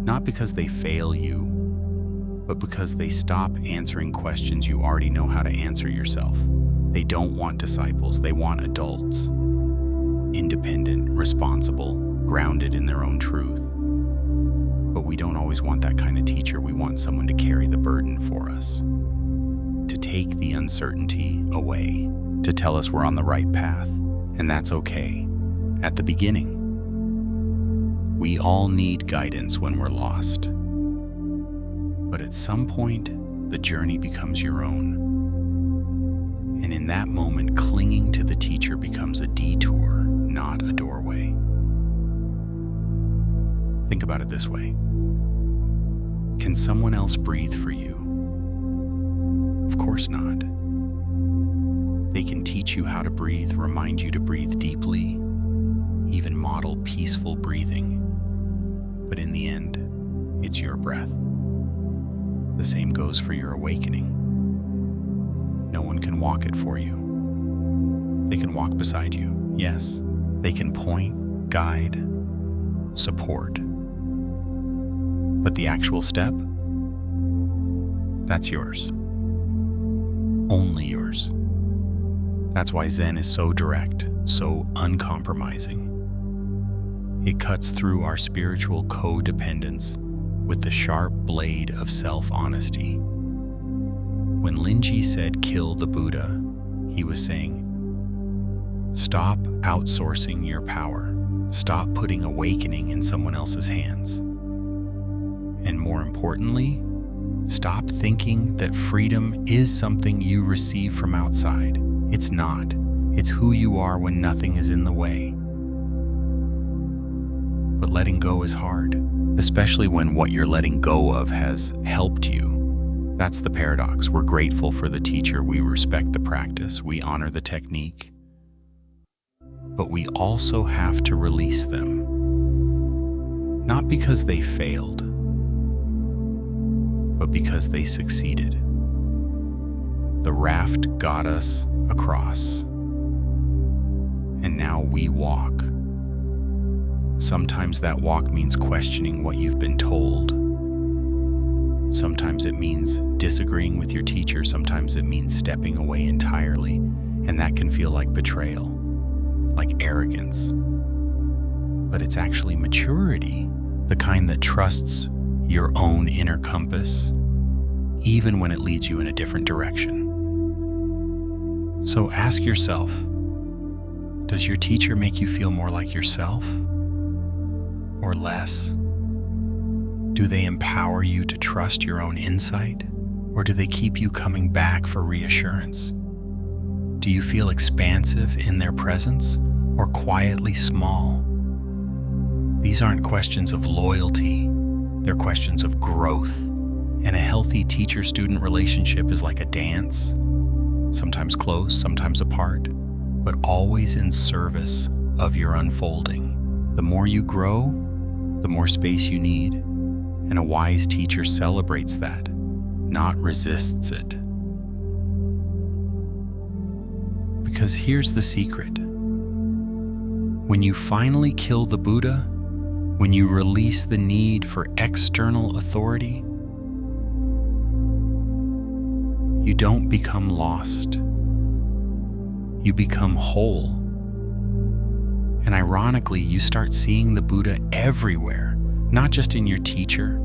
Not because they fail you, but because they stop answering questions you already know how to answer yourself. They don't want disciples, they want adults. Independent, responsible, grounded in their own truth. But we don't always want that kind of teacher. We want someone to carry the burden for us, to take the uncertainty away, to tell us we're on the right path. And that's okay at the beginning. We all need guidance when we're lost. But at some point, the journey becomes your own. And in that moment, clinging to the teacher becomes a detour, not a doorway. Think about it this way. Can someone else breathe for you? Of course not. They can teach you how to breathe, remind you to breathe deeply, even model peaceful breathing. But in the end, it's your breath. The same goes for your awakening. No one can walk it for you. They can walk beside you, yes. They can point, guide, support. But the actual step, that's yours. Only yours. That's why Zen is so direct, so uncompromising. It cuts through our spiritual codependence with the sharp blade of self-honesty. When Linji said, "Kill the Buddha," he was saying, stop outsourcing your power. Stop putting awakening in someone else's hands. And more importantly, stop thinking that freedom is something you receive from outside. It's not. It's who you are when nothing is in the way. But letting go is hard, especially when what you're letting go of has helped you. That's the paradox. We're grateful for the teacher, we respect the practice, we honor the technique. But we also have to release them. Not because they failed, but because they succeeded. The raft got us across, and now we walk. Sometimes that walk means questioning what you've been told, Sometimes it means disagreeing with your teacher. Sometimes it means stepping away entirely. And that can feel like betrayal, like arrogance. But it's actually maturity, the kind that trusts your own inner compass, even when it leads you in a different direction. So ask yourself, does your teacher make you feel more like yourself or less? Do they empower you to trust your own insight, or do they keep you coming back for reassurance? Do you feel expansive in their presence or quietly small? These aren't questions of loyalty, they're questions of growth. And a healthy teacher-student relationship is like a dance, sometimes close, sometimes apart, but always in service of your unfolding. The more you grow, the more space you need, and a wise teacher celebrates that, not resists it. Because here's the secret. When you finally kill the Buddha, when you release the need for external authority, you don't become lost. You become whole. And ironically, you start seeing the Buddha everywhere, not just in your teacher,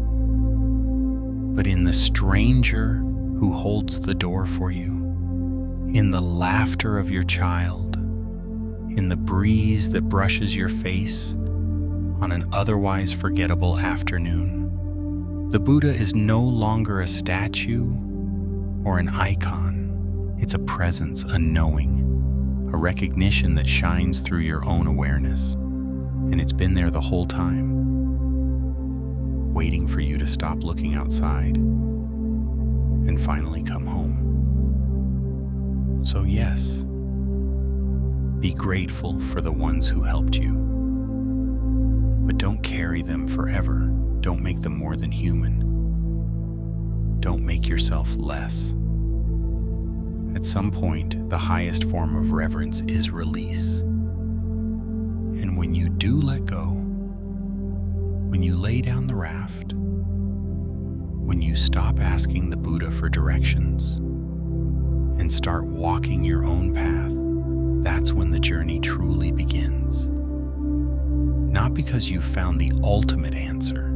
but in the stranger who holds the door for you, in the laughter of your child, in the breeze that brushes your face on an otherwise forgettable afternoon. The Buddha is no longer a statue or an icon. It's a presence, a knowing, a recognition that shines through your own awareness. And it's been there the whole time, waiting for you to stop looking outside and finally come home. So yes, be grateful for the ones who helped you, but don't carry them forever. Don't make them more than human. Don't make yourself less. At some point, the highest form of reverence is release. And when you do let go, when you lay down the raft, when you stop asking the Buddha for directions and start walking your own path, that's when the journey truly begins. Not because you've found the ultimate answer,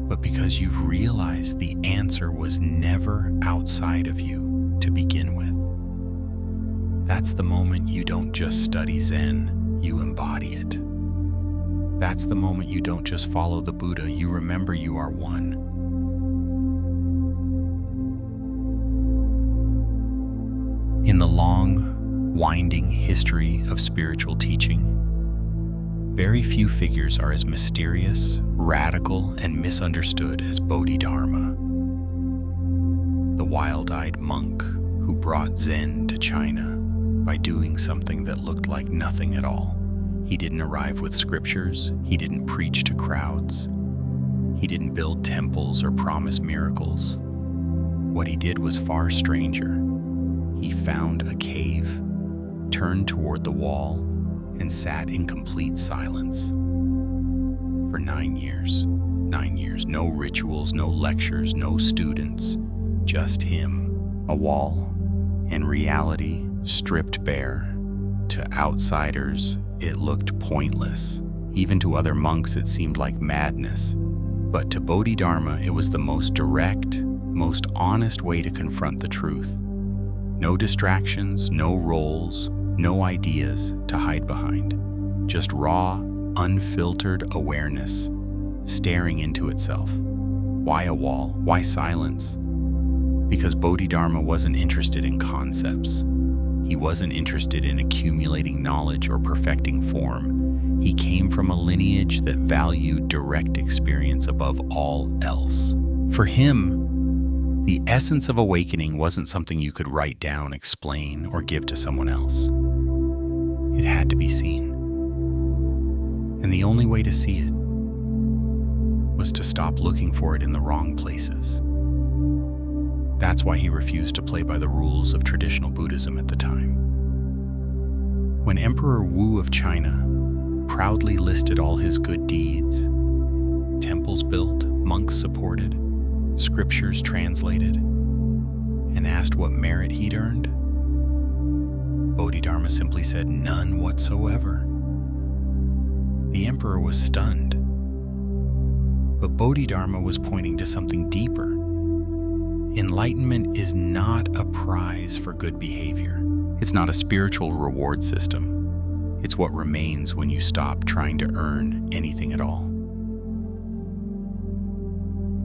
but because you've realized the answer was never outside of you to begin with. That's the moment you don't just study Zen, you embody it. That's the moment you don't just follow the Buddha, you remember you are one. In the long, winding history of spiritual teaching, very few figures are as mysterious, radical, and misunderstood as Bodhidharma, the wild-eyed monk who brought Zen to China by doing something that looked like nothing at all. He didn't arrive with scriptures, he didn't preach to crowds, he didn't build temples or promise miracles. What he did was far stranger. He found a cave, turned toward the wall, and sat in complete silence for 9 years. 9 years, no rituals, no lectures, no students, just him, a wall, and reality stripped bare. To outsiders, it looked pointless. Even to other monks, it seemed like madness. But to Bodhidharma, it was the most direct, most honest way to confront the truth. No distractions, no roles, no ideas to hide behind. Just raw, unfiltered awareness, staring into itself. Why a wall? Why silence? Because Bodhidharma wasn't interested in concepts. He wasn't interested in accumulating knowledge or perfecting form. He came from a lineage that valued direct experience above all else. For him, the essence of awakening wasn't something you could write down, explain, or give to someone else. It had to be seen. And the only way to see it was to stop looking for it in the wrong places. That's why he refused to play by the rules of traditional Buddhism at the time. When Emperor Wu of China proudly listed all his good deeds, temples built, monks supported, scriptures translated, and asked what merit he'd earned, Bodhidharma simply said, "None whatsoever." The emperor was stunned, but Bodhidharma was pointing to something deeper. Enlightenment is not a prize for good behavior. It's not a spiritual reward system. It's what remains when you stop trying to earn anything at all.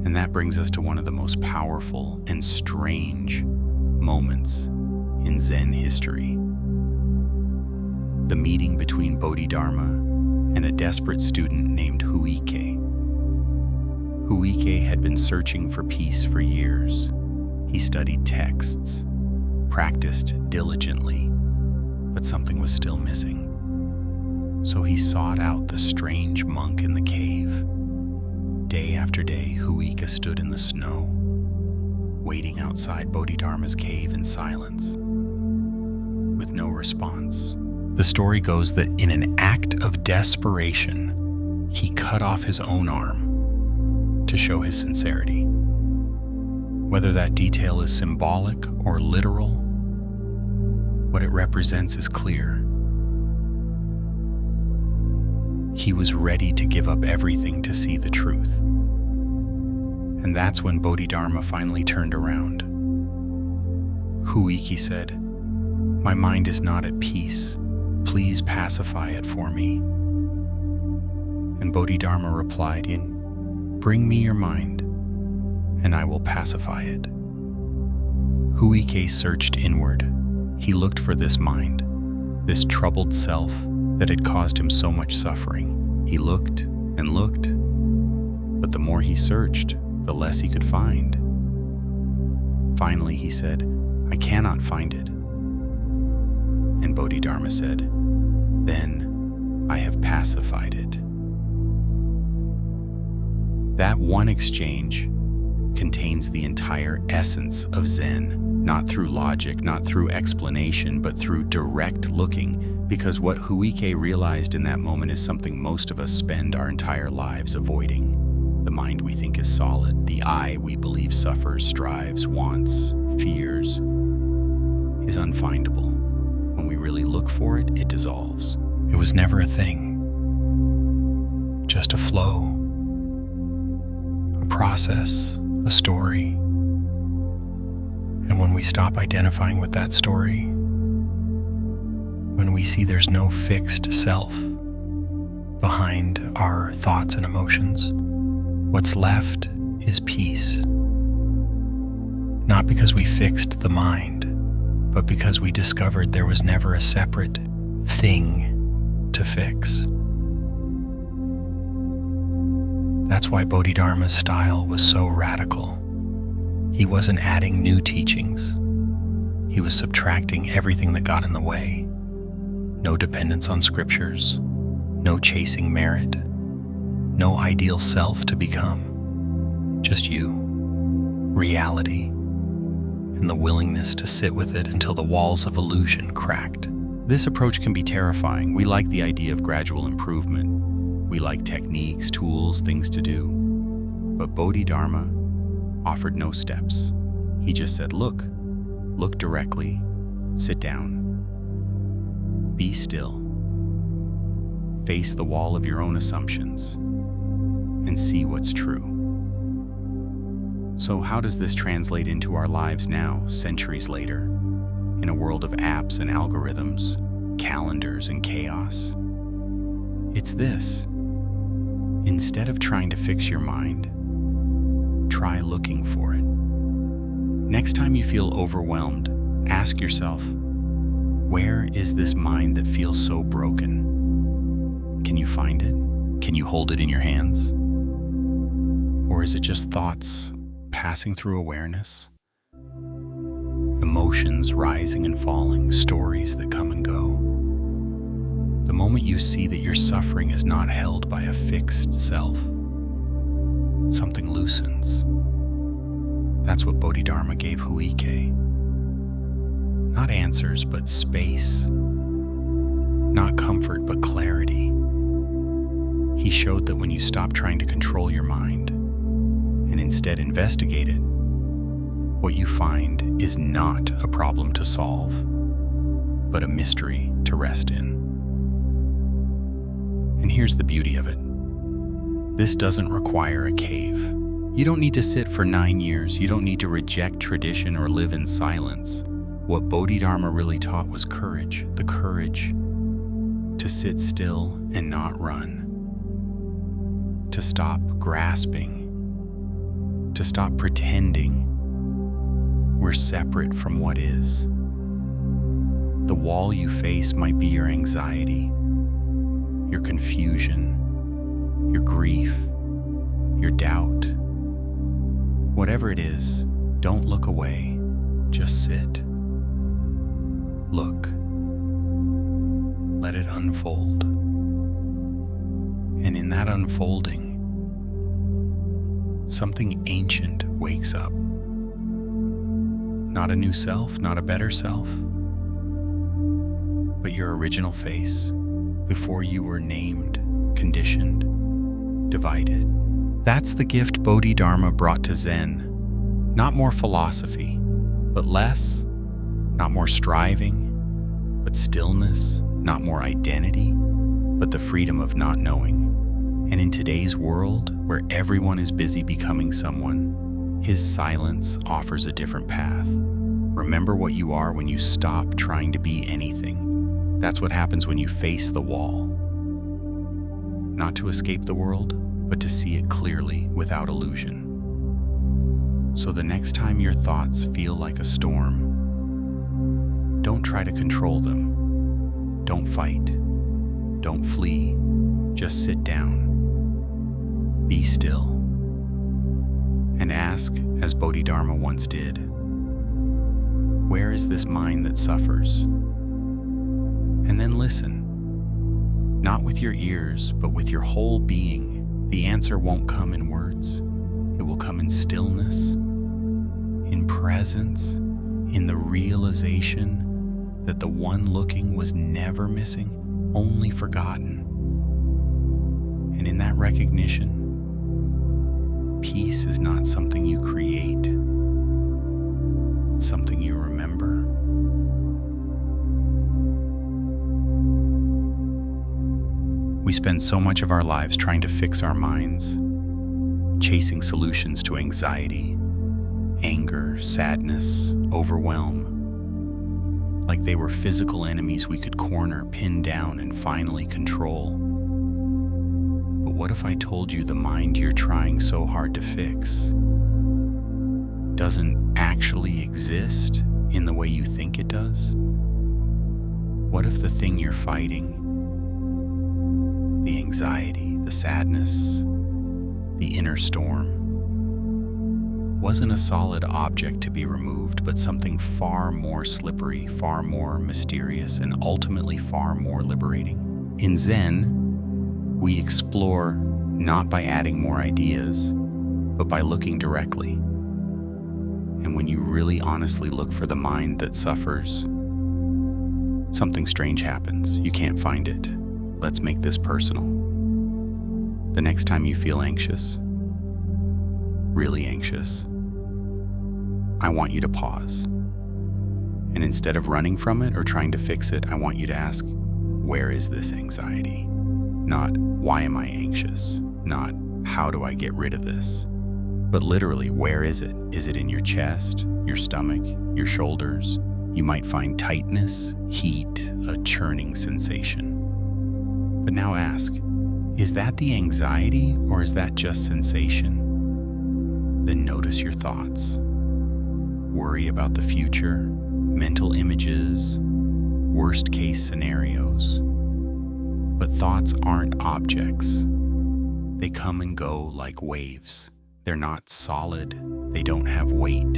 And that brings us to one of the most powerful and strange moments in Zen history. The meeting between Bodhidharma and a desperate student named Huike. Huike had been searching for peace for years. He studied texts, practiced diligently, but something was still missing. So he sought out the strange monk in the cave. Day after day, Huike stood in the snow, waiting outside Bodhidharma's cave in silence, with no response. The story goes that in an act of desperation, he cut off his own arm to show his sincerity. Whether that detail is symbolic or literal, what it represents is clear. He was ready to give up everything to see the truth. And that's when Bodhidharma finally turned around. Huike said, "My mind is not at peace. Please pacify it for me." And Bodhidharma replied, "Bring me your mind, and I will pacify it." Huike searched inward. He looked for this mind, this troubled self that had caused him so much suffering. He looked and looked, but the more he searched, the less he could find. Finally, he said, "I cannot find it." And Bodhidharma said, "Then I have pacified it." That one exchange contains the entire essence of Zen, not through logic, not through explanation, but through direct looking, because what Huike realized in that moment is something most of us spend our entire lives avoiding. The mind we think is solid, the I we believe suffers, strives, wants, fears, is unfindable. When we really look for it, it dissolves. It was never a thing, just a flow, a process, a story. And when we stop identifying with that story, when we see there's no fixed self behind our thoughts and emotions, what's left is peace. Not because we fixed the mind, but because we discovered there was never a separate thing to fix. That's why Bodhidharma's style was so radical. He wasn't adding new teachings. He was subtracting everything that got in the way. No dependence on scriptures, no chasing merit, no ideal self to become. Just you, reality, and the willingness to sit with it until the walls of illusion cracked. This approach can be terrifying. We like the idea of gradual improvement. We like techniques, tools, things to do. But Bodhidharma offered no steps. He just said, look directly, sit down, be still, face the wall of your own assumptions, and see what's true. So how does this translate into our lives now, centuries later, in a world of apps and algorithms, calendars and chaos? It's this. Instead of trying to fix your mind, try looking for it. Next time you feel overwhelmed, ask yourself, where is this mind that feels so broken? Can you find it? Can you hold it in your hands? Or is it just thoughts passing through awareness? Emotions rising and falling, stories that come and go. The moment you see that your suffering is not held by a fixed self, something loosens. That's what Bodhidharma gave Huike. Not answers, but space. Not comfort, but clarity. He showed that when you stop trying to control your mind and instead investigate it, what you find is not a problem to solve, but a mystery to rest in. And here's the beauty of it. This doesn't require a cave. You don't need to sit for 9 years. You don't need to reject tradition or live in silence. What Bodhidharma really taught was courage, the courage to sit still and not run, to stop grasping, to stop pretending we're separate from what is. The wall you face might be your anxiety, your confusion, your grief, your doubt. Whatever it is, don't look away, just sit. Look. Let it unfold. And in that unfolding, something ancient wakes up. Not a new self, not a better self, but your original face before you were named, conditioned, divided. That's the gift Bodhidharma brought to Zen. Not more philosophy, but less. Not more striving, but stillness. Not more identity, but the freedom of not knowing. And in today's world, where everyone is busy becoming someone, his silence offers a different path. Remember what you are when you stop trying to be anything. That's what happens when you face the wall. Not to escape the world, but to see it clearly without illusion. So the next time your thoughts feel like a storm, don't try to control them. Don't fight. Don't flee. Just sit down. Be still. And ask, as Bodhidharma once did, where is this mind that suffers? And then listen. Not with your ears, but with your whole being. The answer won't come in words. It will come in stillness, in presence, in the realization that the one looking was never missing, only forgotten. And in that recognition, peace is not something you create. It's something you remember. We spend so much of our lives trying to fix our minds, chasing solutions to anxiety, anger, sadness, overwhelm, like they were physical enemies we could corner, pin down, and finally control. But what if I told you the mind you're trying so hard to fix doesn't actually exist in the way you think it does? What if the thing you're fighting, the anxiety, the sadness, the inner storm, wasn't a solid object to be removed, but something far more slippery, far more mysterious, and ultimately far more liberating? In Zen, we explore not by adding more ideas, but by looking directly. And when you really honestly look for the mind that suffers, something strange happens. You can't find it. Let's make this personal. The next time you feel anxious, really anxious, I want you to pause. And instead of running from it or trying to fix it, I want you to ask, where is this anxiety? Not, why am I anxious? Not, how do I get rid of this? But literally, where is it? Is it in your chest, your stomach, your shoulders? You might find tightness, heat, a churning sensation. But now ask, is that the anxiety or is that just sensation? Then notice your thoughts. Worry about the future, mental images, worst case scenarios. But thoughts aren't objects. They come and go like waves. They're not solid. They don't have weight.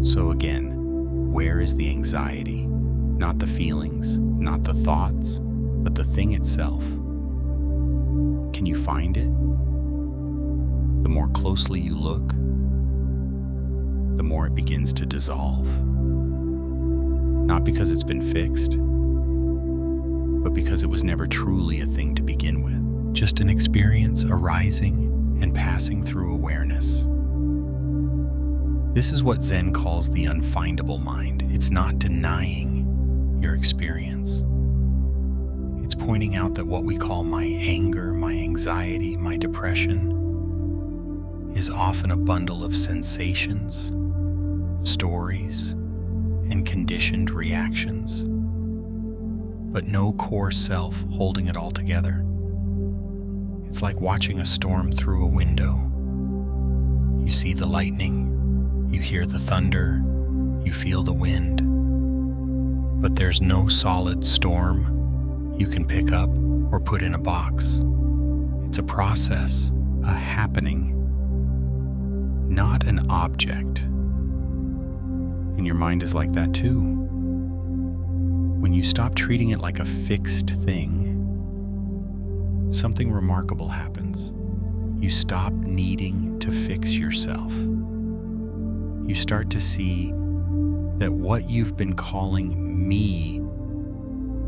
So again, where is the anxiety? Not the feelings, not the thoughts, but the thing itself. Can you find it? The more closely you look, the more it begins to dissolve. Not because it's been fixed, but because it was never truly a thing to begin with. Just an experience arising and passing through awareness. This is what Zen calls the unfindable mind. It's not denying your experience. It's pointing out that what we call my anger, my anxiety, my depression is often a bundle of sensations, stories, and conditioned reactions, but no core self holding it all together. It's like watching a storm through a window. You see the lightning, you hear the thunder, you feel the wind, but there's no solid storm you can pick up or put in a box. It's a process, a happening, not an object. And your mind is like that too. When you stop treating it like a fixed thing, something remarkable happens. You stop needing to fix yourself. You start to see that what you've been calling me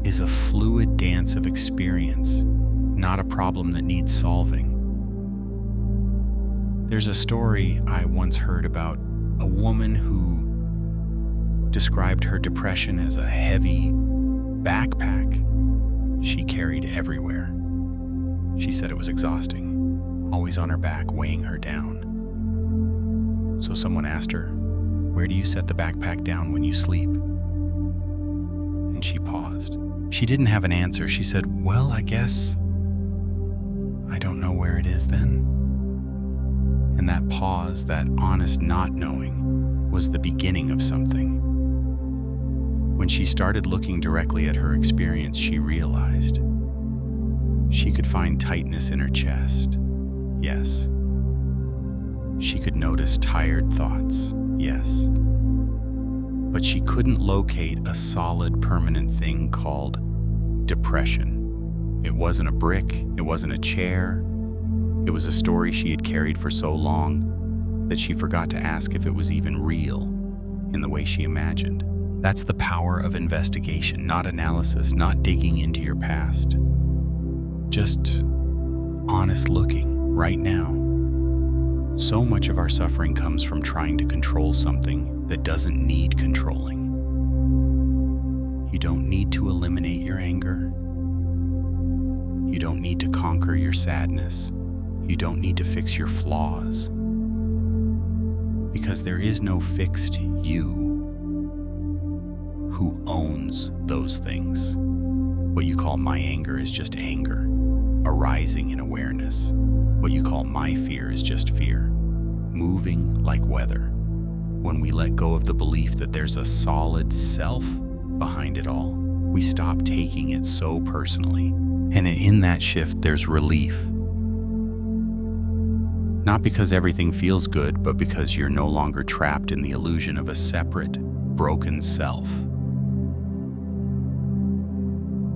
is a fluid dance of experience, not a problem that needs solving. There's a story I once heard about a woman who described her depression as a heavy backpack she carried everywhere. She said it was exhausting, always on her back, weighing her down. So someone asked her, "Where do you set the backpack down when you sleep?" And she paused. She didn't have an answer. She said, "Well, I guess I don't know where it is then." And that pause, that honest not knowing, was the beginning of something. When she started looking directly at her experience, she realized she could find tightness in her chest. Yes. She could notice tired thoughts. Yes. But she couldn't locate a solid, permanent thing called depression. It wasn't a brick. It wasn't a chair. It was a story she had carried for so long that she forgot to ask if it was even real in the way she imagined. That's the power of investigation, not analysis, not digging into your past. Just honest looking right now. So much of our suffering comes from trying to control something that doesn't need controlling. You don't need to eliminate your anger. You don't need to conquer your sadness. You don't need to fix your flaws. Because there is no fixed you who owns those things. What you call my anger is just anger, arising in awareness. What you call my fear is just fear, moving like weather. When we let go of the belief that there's a solid self behind it all, we stop taking it so personally. And in that shift, there's relief. Not because everything feels good, but because you're no longer trapped in the illusion of a separate, broken self.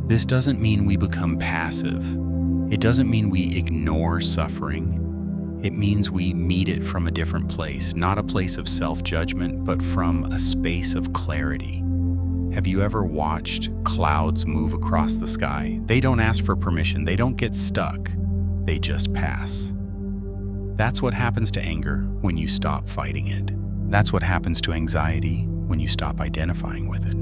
This doesn't mean we become passive. It doesn't mean we ignore suffering. It means we meet it from a different place, not a place of self-judgment, but from a space of clarity. Have you ever watched clouds move across the sky? They don't ask for permission. They don't get stuck. They just pass. That's what happens to anger when you stop fighting it. That's what happens to anxiety when you stop identifying with it.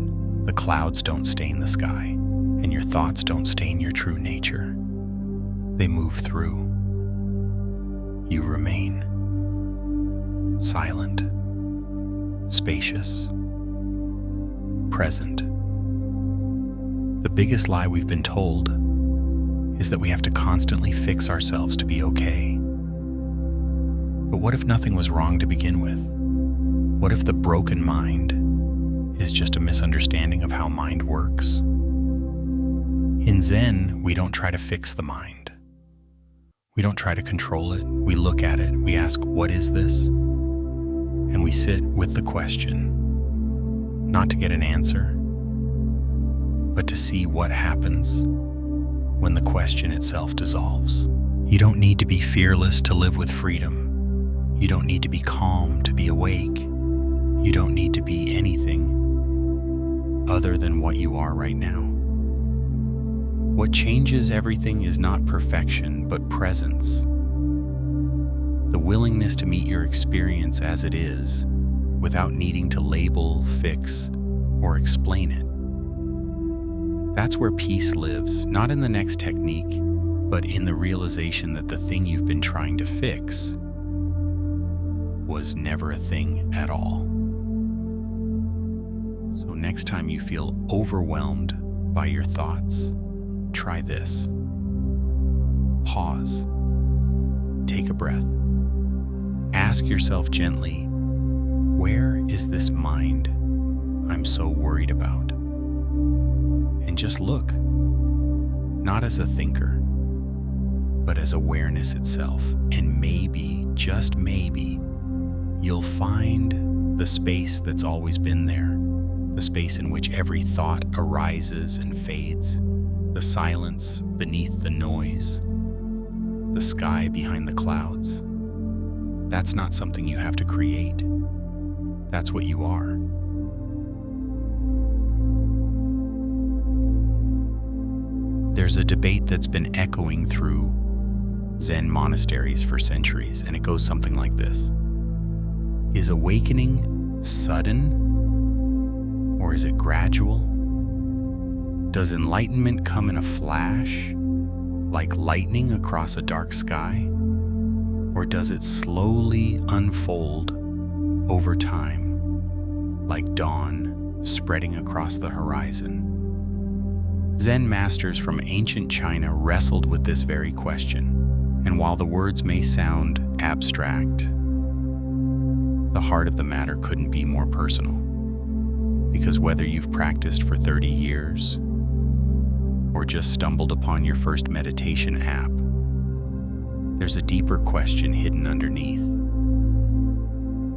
The clouds don't stain the sky, and your thoughts don't stain your true nature. They move through. You remain silent, spacious, present. The biggest lie we've been told is that we have to constantly fix ourselves to be okay. But what if nothing was wrong to begin with? What if the broken mind is just a misunderstanding of how mind works? In Zen, we don't try to fix the mind. We don't try to control it. We look at it. We ask, what is this? And we sit with the question, not to get an answer, but to see what happens when the question itself dissolves. You don't need to be fearless to live with freedom. You don't need to be calm to be awake. You don't need to be anything other than what you are right now. What changes everything is not perfection, but presence. The willingness to meet your experience as it is, without needing to label, fix, or explain it. That's where peace lives, not in the next technique, but in the realization that the thing you've been trying to fix was never a thing at all. So next time you feel overwhelmed by your thoughts, try this. Pause. Take a breath. Ask yourself gently, where is this mind I'm so worried about? And just look, not as a thinker, but as awareness itself. And maybe, just maybe, you'll find the space that's always been there, the space in which every thought arises and fades, the silence beneath the noise, the sky behind the clouds. That's not something you have to create. That's what you are. There's a debate that's been echoing through Zen monasteries for centuries, and it goes something like this. Is awakening sudden, or is it gradual? Does enlightenment come in a flash, like lightning across a dark sky? Or does it slowly unfold over time, like dawn spreading across the horizon? Zen masters from ancient China wrestled with this very question, and while the words may sound abstract, the heart of the matter couldn't be more personal. Because whether you've practiced for 30 years or just stumbled upon your first meditation app, there's a deeper question hidden underneath.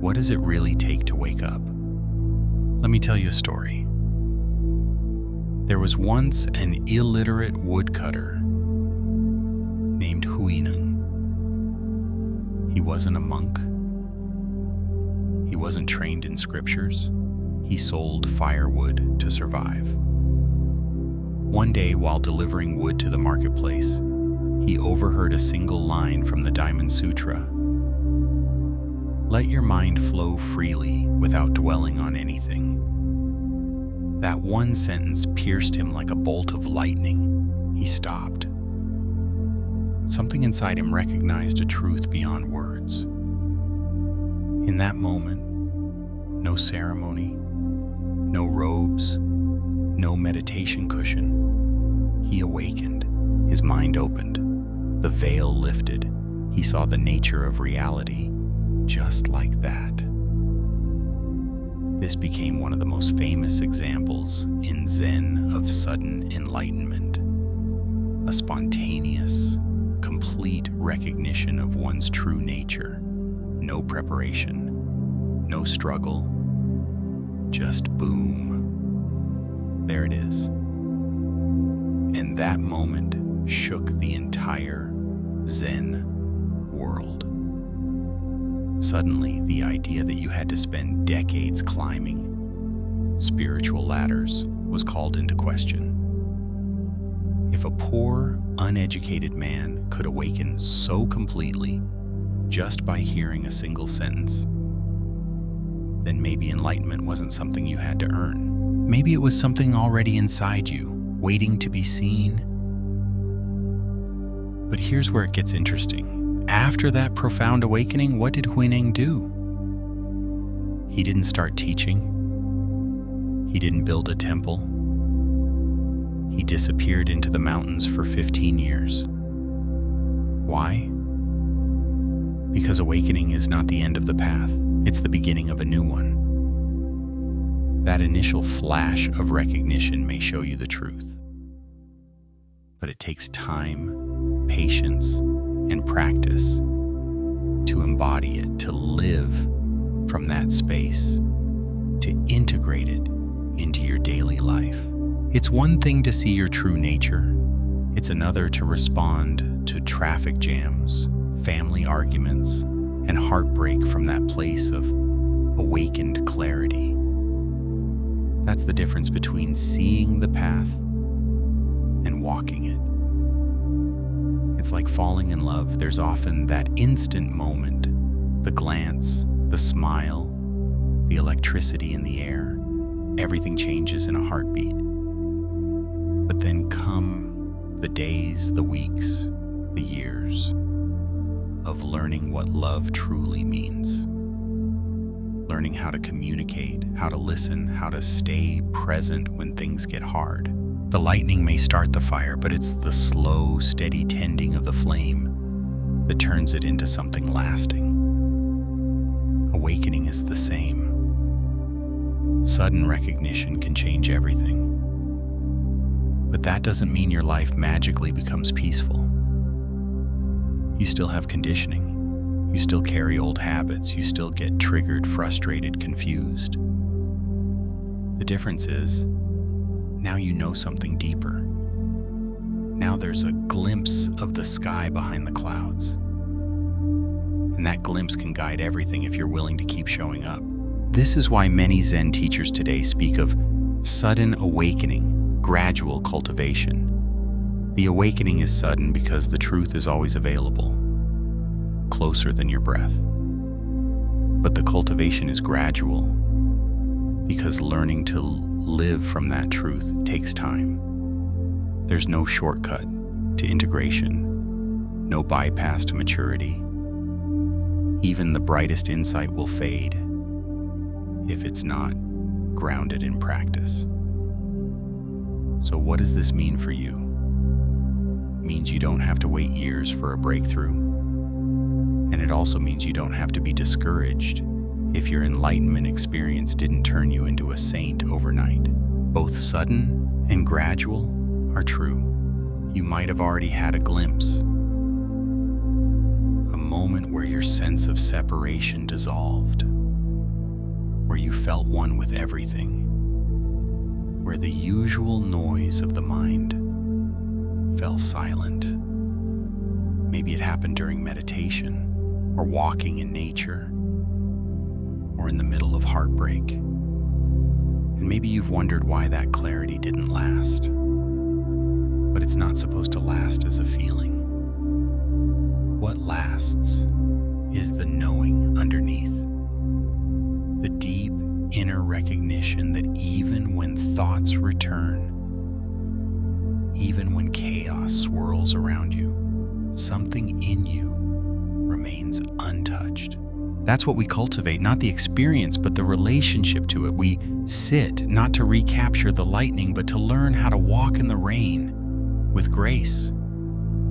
What does it really take to wake up? Let me tell you a story. There was once an illiterate woodcutter named Huineng. He wasn't a monk. He wasn't trained in scriptures. He sold firewood to survive. One day, while delivering wood to the marketplace, he overheard a single line from the Diamond Sutra. Let your mind flow freely without dwelling on anything. That one sentence pierced him like a bolt of lightning. He stopped. Something inside him recognized a truth beyond words. In that moment, no ceremony, no robes, no meditation cushion, he awakened. His mind opened. The veil lifted. He saw the nature of reality just like that. This became one of the most famous examples in Zen of sudden enlightenment, a spontaneous, complete recognition of one's true nature. No preparation, no struggle, just boom. There it is. And that moment shook the entire Zen world. Suddenly, the idea that you had to spend decades climbing spiritual ladders was called into question. If a poor, uneducated man could awaken so completely just by hearing a single sentence, then maybe enlightenment wasn't something you had to earn. Maybe it was something already inside you, waiting to be seen. But here's where it gets interesting. After that profound awakening, what did Huineng do? He didn't start teaching. He didn't build a temple. He disappeared into the mountains for 15 years. Why? Because awakening is not the end of the path. It's the beginning of a new one. That initial flash of recognition may show you the truth. But it takes time, patience, and practice to embody it, to live from that space, to integrate it into your daily life. It's one thing to see your true nature. It's another to respond to traffic jams, family arguments, and heartbreak from that place of awakened clarity. That's the difference between seeing the path and walking it. It's like falling in love. There's often that instant moment The glance, the smile, the electricity in the air, everything changes in a heartbeat. But then come the days, the weeks, the years of learning what love truly means. Learning how to communicate, how to listen, how to stay present when things get hard. The lightning may start the fire, but it's the slow, steady tending of the flame that turns it into something lasting. Awakening is the same. Sudden recognition can change everything. But that doesn't mean your life magically becomes peaceful. You still have conditioning. You still carry old habits. You still get triggered, frustrated, confused. The difference is, now you know something deeper. Now there's a glimpse of the sky behind the clouds. And that glimpse can guide everything if you're willing to keep showing up. This is why many Zen teachers today speak of sudden awakening, gradual cultivation. The awakening is sudden because the truth is always available, closer than your breath. But the cultivation is gradual because learning to live from that truth takes time. There's no shortcut to integration, no bypass to maturity. Even the brightest insight will fade if it's not grounded in practice. So what does this mean for you? It means you don't have to wait years for a breakthrough. And it also means you don't have to be discouraged if your enlightenment experience didn't turn you into a saint overnight. Both sudden and gradual are true. You might have already had a glimpse, a moment where your sense of separation dissolved, where you felt one with everything, where the usual noise of the mind fell silent. Maybe it happened during meditation, or walking in nature, or in the middle of heartbreak. And maybe you've wondered why that clarity didn't last. But it's not supposed to last as a feeling. What lasts is the knowing underneath. The deep inner recognition that even when thoughts return, even when chaos swirls around you, something in you remains untouched. That's what we cultivate, not the experience, but the relationship to it. We sit not to recapture the lightning, but to learn how to walk in the rain with grace.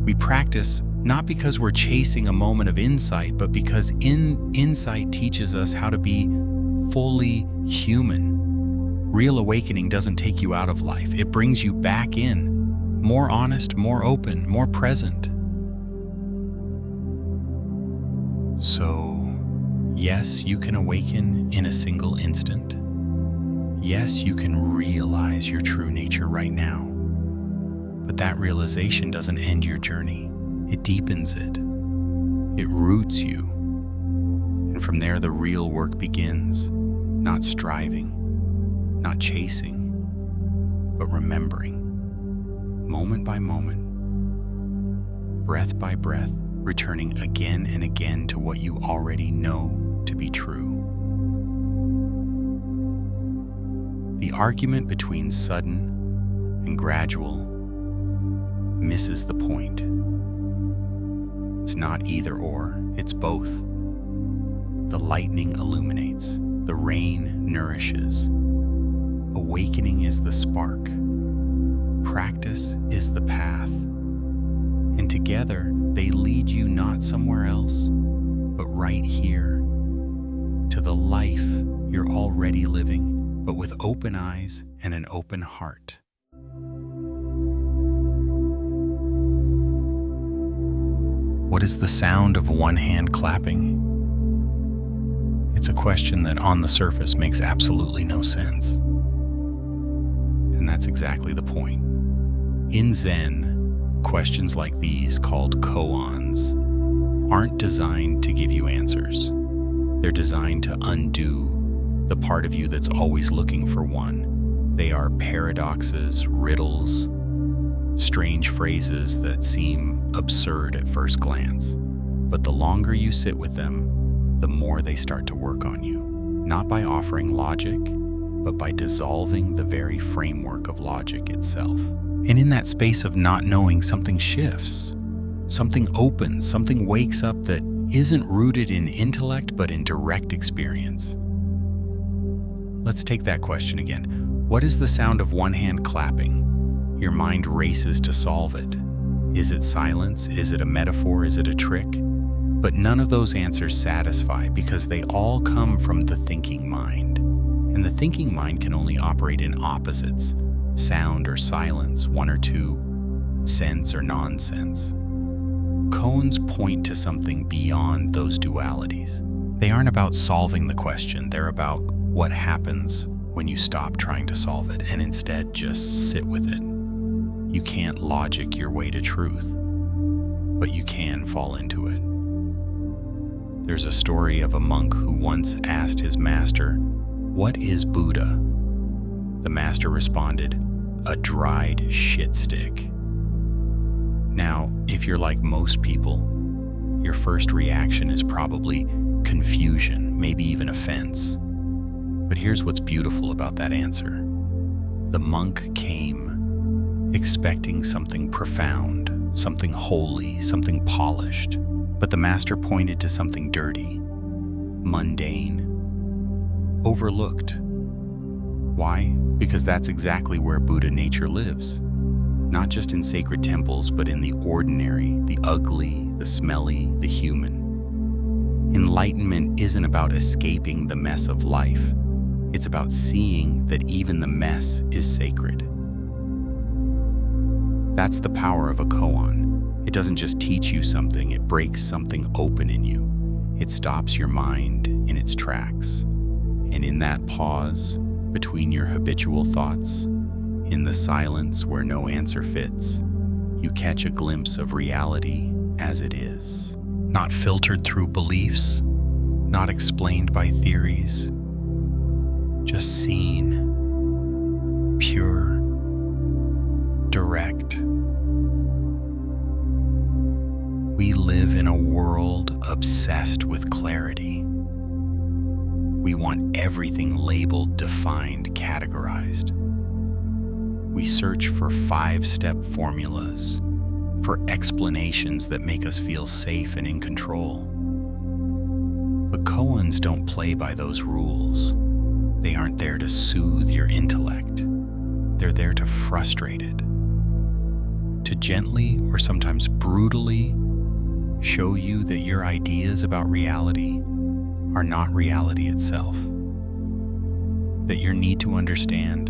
We practice not because we're chasing a moment of insight, but because insight teaches us how to be fully human. Real awakening doesn't take you out of life. It brings you back in, more honest, more open, more present. So, yes, you can awaken in a single instant. Yes, you can realize your true nature right now. But that realization doesn't end your journey. It deepens it. It roots you. And from there, the real work begins. Not striving, not chasing, but remembering. Moment by moment, breath by breath, returning again and again to what you already know to be true. The argument between sudden and gradual misses the point. It's not either or, it's both. The lightning illuminates, the rain nourishes. Awakening is the spark. Practice is the path. And together, they lead you not somewhere else, but right here, to the life you're already living, but with open eyes and an open heart. What is the sound of one hand clapping? It's a question that on the surface makes absolutely no sense. And that's exactly the point. In Zen, questions like these, called koans, aren't designed to give you answers. They're designed to undo the part of you that's always looking for one. They are paradoxes, riddles, strange phrases that seem absurd at first glance. But the longer you sit with them, the more they start to work on you, not by offering logic, but by dissolving the very framework of logic itself. And in that space of not knowing, something shifts, something opens, something wakes up that isn't rooted in intellect, but in direct experience. Let's take that question again. What is the sound of one hand clapping? Your mind races to solve it. Is it silence? Is it a metaphor? Is it a trick? But none of those answers satisfy because they all come from the thinking mind. And the thinking mind can only operate in opposites, sound or silence, one or two, sense or nonsense. Koans point to something beyond those dualities. They aren't about solving the question, they're about what happens when you stop trying to solve it and instead just sit with it. You can't logic your way to truth, but you can fall into it. There's a story of a monk who once asked his master, "What is Buddha?" The master responded, "A dried shit stick." Now, if you're like most people, your first reaction is probably confusion, maybe even offense. But here's what's beautiful about that answer. The monk came expecting something profound, something holy, something polished. But the master pointed to something dirty, mundane, overlooked. Why? Because that's exactly where Buddha nature lives. Not just in sacred temples, but in the ordinary, the ugly, the smelly, the human. Enlightenment isn't about escaping the mess of life. It's about seeing that even the mess is sacred. That's the power of a koan. It doesn't just teach you something, it breaks something open in you. It stops your mind in its tracks. And in that pause between your habitual thoughts, in the silence where no answer fits, you catch a glimpse of reality as it is. Not filtered through beliefs, not explained by theories, just seen, pure, direct. We live in a world obsessed with clarity. We want everything labeled, defined, categorized. We search for 5-step formulas, for explanations that make us feel safe and in control. But koans don't play by those rules. They aren't there to soothe your intellect. They're there to frustrate it, to gently or sometimes brutally show you that your ideas about reality are not reality itself. That your need to understand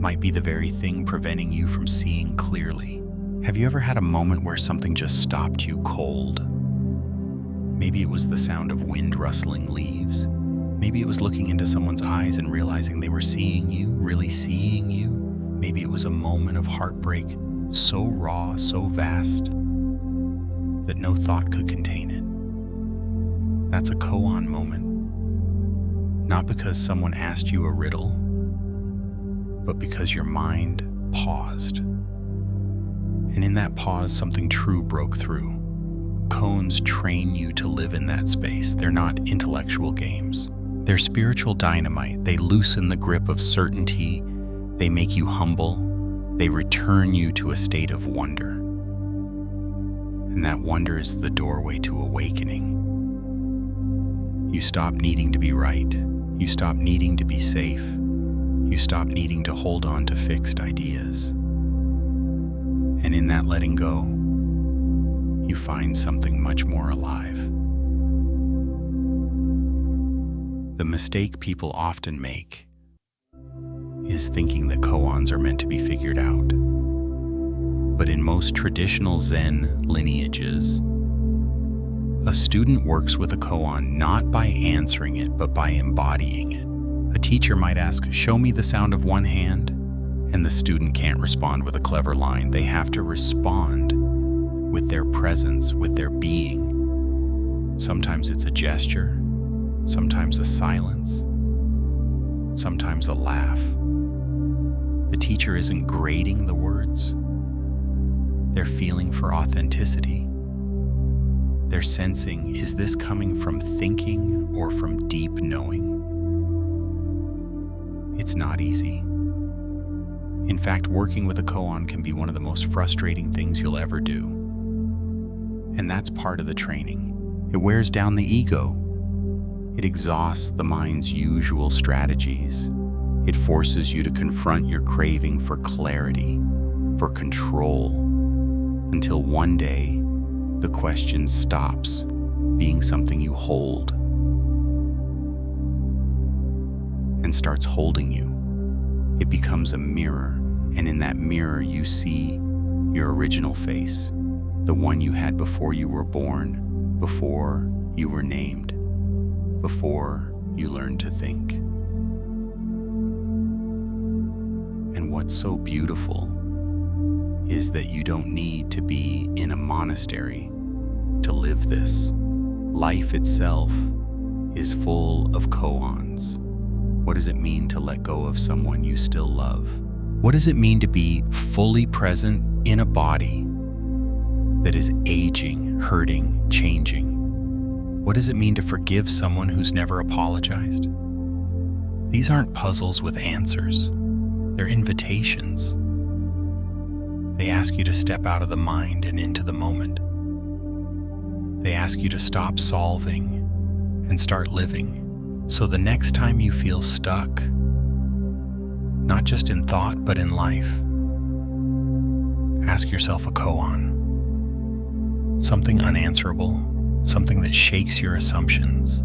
might be the very thing preventing you from seeing clearly. Have you ever had a moment where something just stopped you cold? Maybe it was the sound of wind rustling leaves. Maybe it was looking into someone's eyes and realizing they were seeing you, really seeing you. Maybe it was a moment of heartbreak, so raw, so vast, that no thought could contain it. That's a koan moment. Not because someone asked you a riddle, but because your mind paused. And in that pause, something true broke through. Koans train you to live in that space. They're not intellectual games. They're spiritual dynamite. They loosen the grip of certainty. They make you humble. They return you to a state of wonder. And that wonder is the doorway to awakening. You stop needing to be right. You stop needing to be safe. You stop needing to hold on to fixed ideas. And in that letting go, you find something much more alive. The mistake people often make is thinking that koans are meant to be figured out. But in most traditional Zen lineages, a student works with a koan not by answering it, but by embodying it. A teacher might ask, "Show me the sound of one hand," and the student can't respond with a clever line. They have to respond with their presence, with their being. Sometimes it's a gesture, sometimes a silence, sometimes a laugh. The teacher isn't grading the words. They're feeling for authenticity. They're sensing, is this coming from thinking or from deep knowing? It's not easy. In fact, working with a koan can be one of the most frustrating things you'll ever do. And that's part of the training. It wears down the ego. It exhausts the mind's usual strategies. It forces you to confront your craving for clarity, for control, until one day the question stops being something you hold and starts holding you. It becomes a mirror, and in that mirror you see your original face, the one you had before you were born, before you were named, before you learned to think. And what's so beautiful is that you don't need to be in a monastery to live this. Life itself is full of koans. What does it mean to let go of someone you still love? What does it mean to be fully present in a body that is aging, hurting, changing? What does it mean to forgive someone who's never apologized? These aren't puzzles with answers. They're invitations. They ask you to step out of the mind and into the moment. They ask you to stop solving and start living. So the next time you feel stuck, not just in thought, but in life, ask yourself a koan. Something unanswerable, something that shakes your assumptions,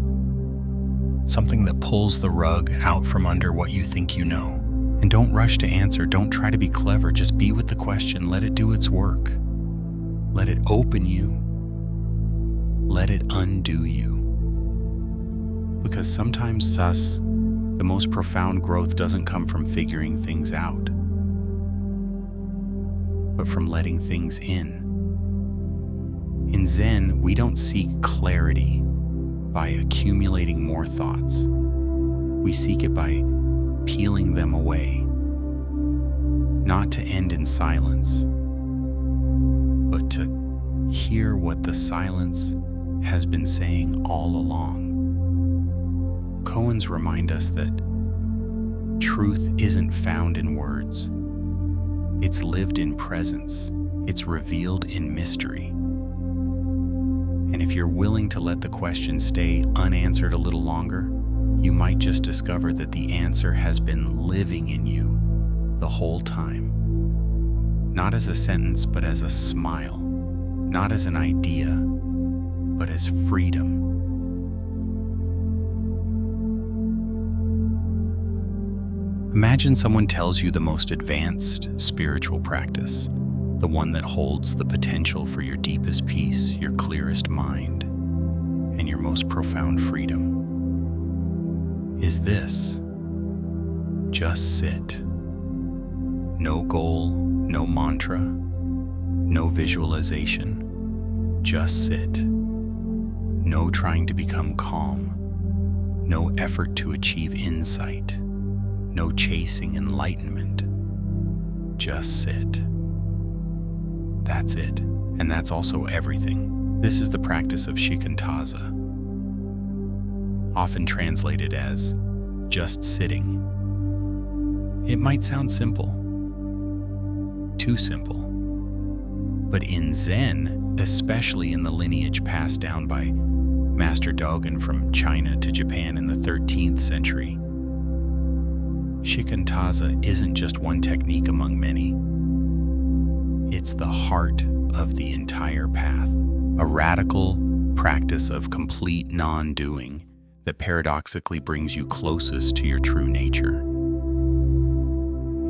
something that pulls the rug out from under what you think you know. And don't rush to answer. Don't try to be clever. Just be with the question. Let it do its work. Let it open you. Let it undo you. Because sometimes the most profound growth doesn't come from figuring things out, but from letting things in. In Zen, we don't seek clarity by accumulating more thoughts. We seek it by peeling them away, not to end in silence, but to hear what the silence has been saying all along. Koans remind us that truth isn't found in words. It's lived in presence. It's revealed in mystery. And if you're willing to let the question stay unanswered a little longer, you might just discover that the answer has been living in you the whole time. Not as a sentence, but as a smile. Not as an idea, but as freedom. Imagine someone tells you the most advanced spiritual practice, the one that holds the potential for your deepest peace, your clearest mind, and your most profound freedom, is this: just sit. No goal, no mantra, no visualization. Just sit. No trying to become calm. No effort to achieve insight. No chasing enlightenment. Just sit. That's it. And that's also everything. This is the practice of shikantaza, often translated as just sitting. It might sound simple, too simple, but in Zen, especially in the lineage passed down by Master Dogen from China to Japan in the 13th century, shikantaza isn't just one technique among many. It's the heart of the entire path, a radical practice of complete non-doing that paradoxically brings you closest to your true nature.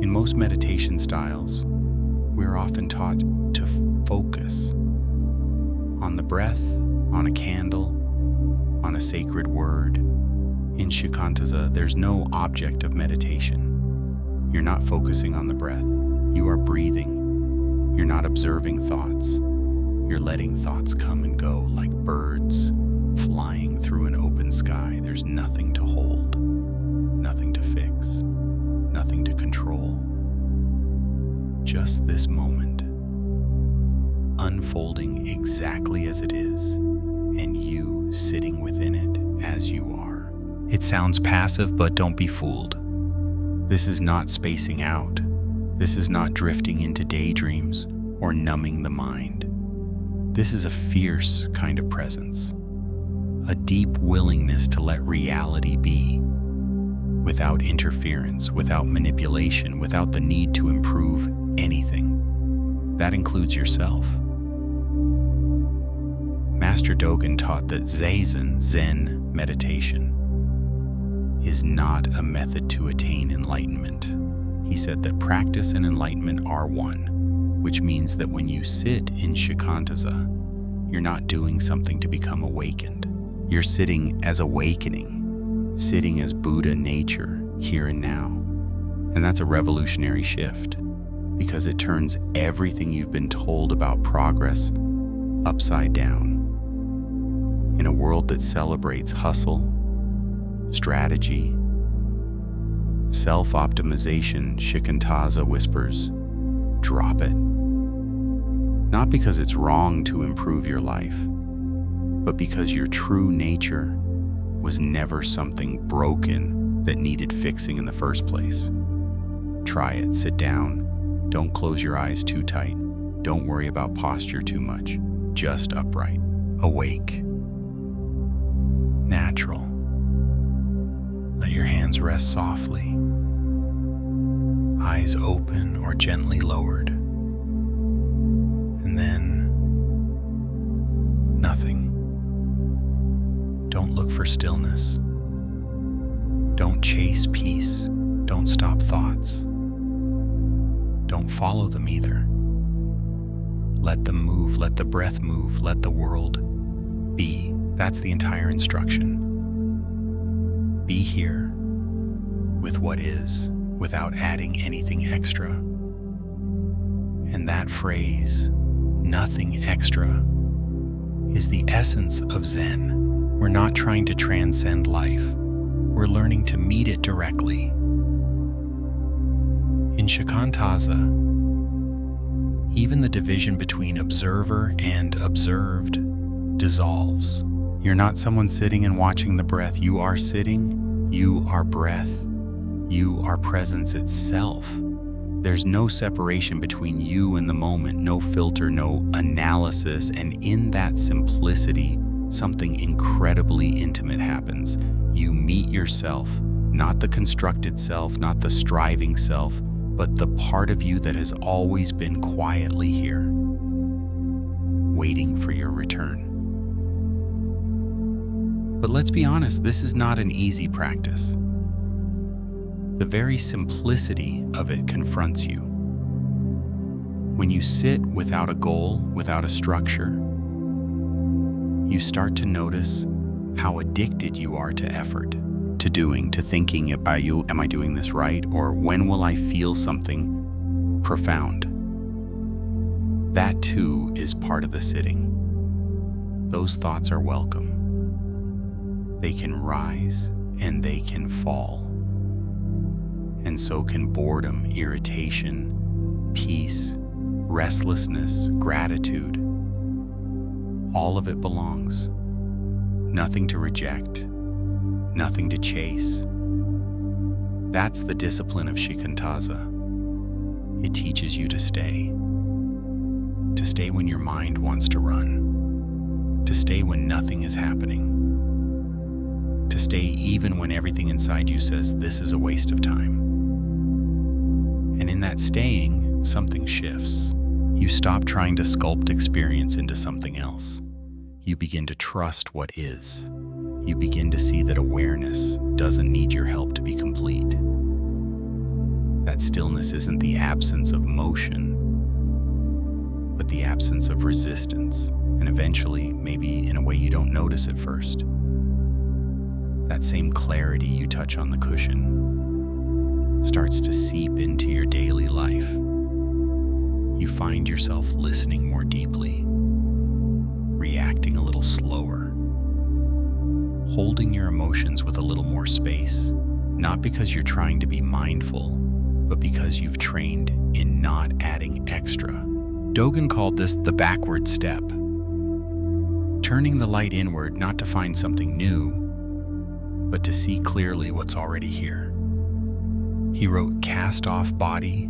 In most meditation styles, we're often taught to focus on the breath, on a candle, on a sacred word. In shikantaza, there's no object of meditation. You're not focusing on the breath. You are breathing. You're not observing thoughts. You're letting thoughts come and go like birds flying through an open sky. There's nothing to hold, nothing to fix, nothing to control. Just this moment, unfolding exactly as it is, and you sitting within it as you are. It sounds passive, but don't be fooled. This is not spacing out. This is not drifting into daydreams or numbing the mind. This is a fierce kind of presence, a deep willingness to let reality be, without interference, without manipulation, without the need to improve anything. That includes yourself. Master Dogen taught that Zazen, Zen meditation, is not a method to attain enlightenment. He said that practice and enlightenment are one, which means that when you sit in shikantaza, you're not doing something to become awakened. You're sitting as awakening, sitting as Buddha nature, here and now. And that's a revolutionary shift, because it turns everything you've been told about progress upside down. In a world that celebrates hustle, strategy, self-optimization, shikantaza whispers, drop it. Not because it's wrong to improve your life, but because your true nature was never something broken that needed fixing in the first place. Try it. Sit down. Don't close your eyes too tight. Don't worry about posture too much. Just upright. Awake. Natural. Let your hands rest softly. Eyes open or gently lowered. And then nothing. Don't look for stillness. Don't chase peace. Don't stop thoughts. Don't follow them either. Let them move. Let the breath move. Let the world be. That's the entire instruction. Be here with what is, without adding anything extra. And that phrase, nothing extra, is the essence of Zen. We're not trying to transcend life. We're learning to meet it directly. In shikantaza, even the division between observer and observed dissolves. You're not someone sitting and watching the breath. You are sitting, you are breath, you are presence itself. There's no separation between you and the moment, no filter, no analysis, and in that simplicity, something incredibly intimate happens. You meet yourself, not the constructed self, not the striving self, but the part of you that has always been quietly here, waiting for your return. But let's be honest, this is not an easy practice. The very simplicity of it confronts you. When you sit without a goal, without a structure, you start to notice how addicted you are to effort, to doing, to thinking about you, am I doing this right? Or when will I feel something profound? That too is part of the sitting. Those thoughts are welcome. They can rise and they can fall. And so can boredom, irritation, peace, restlessness, gratitude. All of it belongs. Nothing to reject, nothing to chase. That's the discipline of shikantaza. It teaches you to stay when your mind wants to run, to stay when nothing is happening, to stay even when everything inside you says this is a waste of time. And in that staying, something shifts. You stop trying to sculpt experience into something else. You begin to trust what is. You begin to see that awareness doesn't need your help to be complete. That stillness isn't the absence of motion, but the absence of resistance, and eventually, maybe in a way you don't notice at first. That same clarity you touch on the cushion starts to seep into your daily life. You find yourself listening more deeply, reacting a little slower, holding your emotions with a little more space, not because you're trying to be mindful, but because you've trained in not adding extra. Dogen called this the backward step. turning the light inward not to find something new, but to see clearly what's already here. He wrote cast off body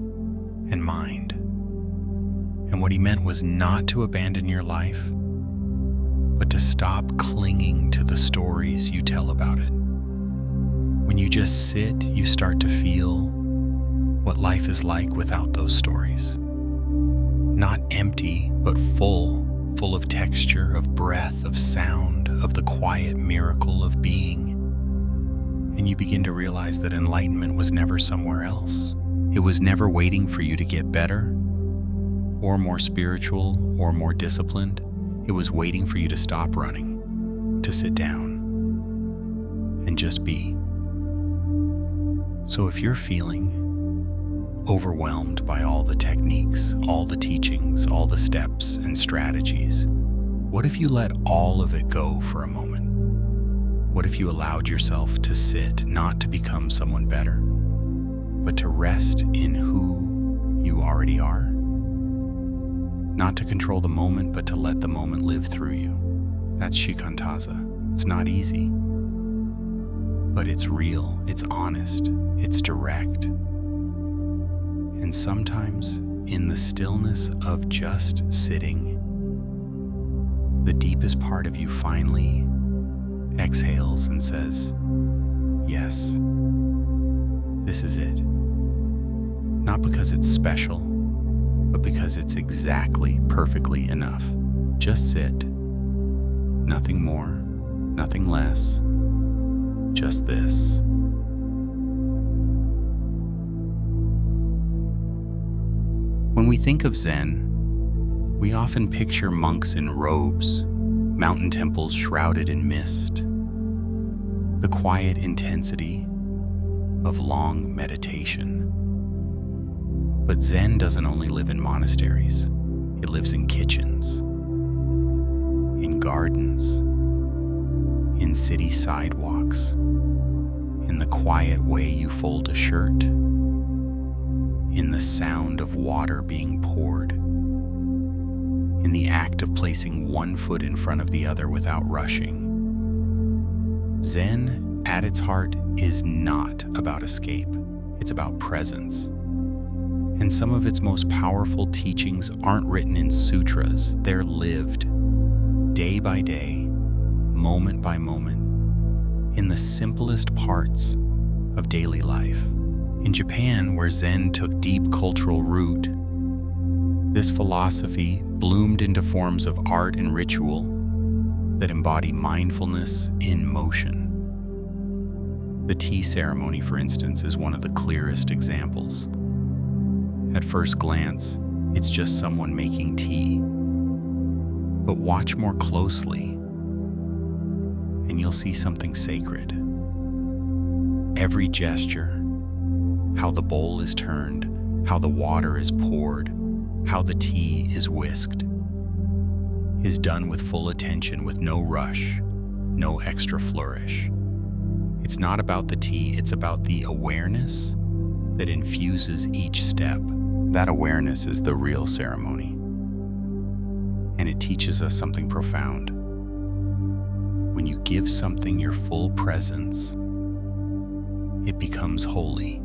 and mind. And what he meant was not to abandon your life, but to stop clinging to the stories you tell about it. When you just sit, you start to feel what life is like without those stories. Not empty, but full of texture, of breath, of sound, of the quiet miracle of being. And you begin to realize that enlightenment was never somewhere else. It was never waiting for you to get better, or more spiritual, or more disciplined. It was waiting for you to stop running, to sit down, and just be. So if you're feeling overwhelmed by all the techniques, all the teachings, all the steps and strategies, what if you let all of it go for a moment? What if you allowed yourself to sit, not to become someone better, but to rest in who you already are? Not to control the moment, but to let the moment live through you. That's shikantaza. It's not easy, but it's real, it's honest, it's direct. And sometimes, in the stillness of just sitting, the deepest part of you finally exhales and says, yes, this is it. Not because it's special, but because it's exactly perfectly enough. Just sit. Nothing more, nothing less. Just this. When we think of Zen, we often picture monks in robes, mountain temples shrouded in mist, the quiet intensity of long meditation. But Zen doesn't only live in monasteries. It lives in kitchens, in gardens, in city sidewalks, in the quiet way you fold a shirt, in the sound of water being poured, in the act of placing one foot in front of the other without rushing. Zen, at its heart, is not about escape. It's about presence. And some of its most powerful teachings aren't written in sutras. They're lived, day by day, moment by moment, in the simplest parts of daily life. In Japan, where Zen took deep cultural root, this philosophy bloomed into forms of art and ritual that embody mindfulness in motion. The tea ceremony, for instance, is one of the clearest examples. At first glance, it's just someone making tea. But watch more closely, and you'll see something sacred. Every gesture, how the bowl is turned, how the water is poured, how the tea is whisked, is done with full attention, with no rush, no extra flourish. It's not about the tea, it's about the awareness that infuses each step. That awareness is the real ceremony. And it teaches us something profound. When you give something your full presence, it becomes holy.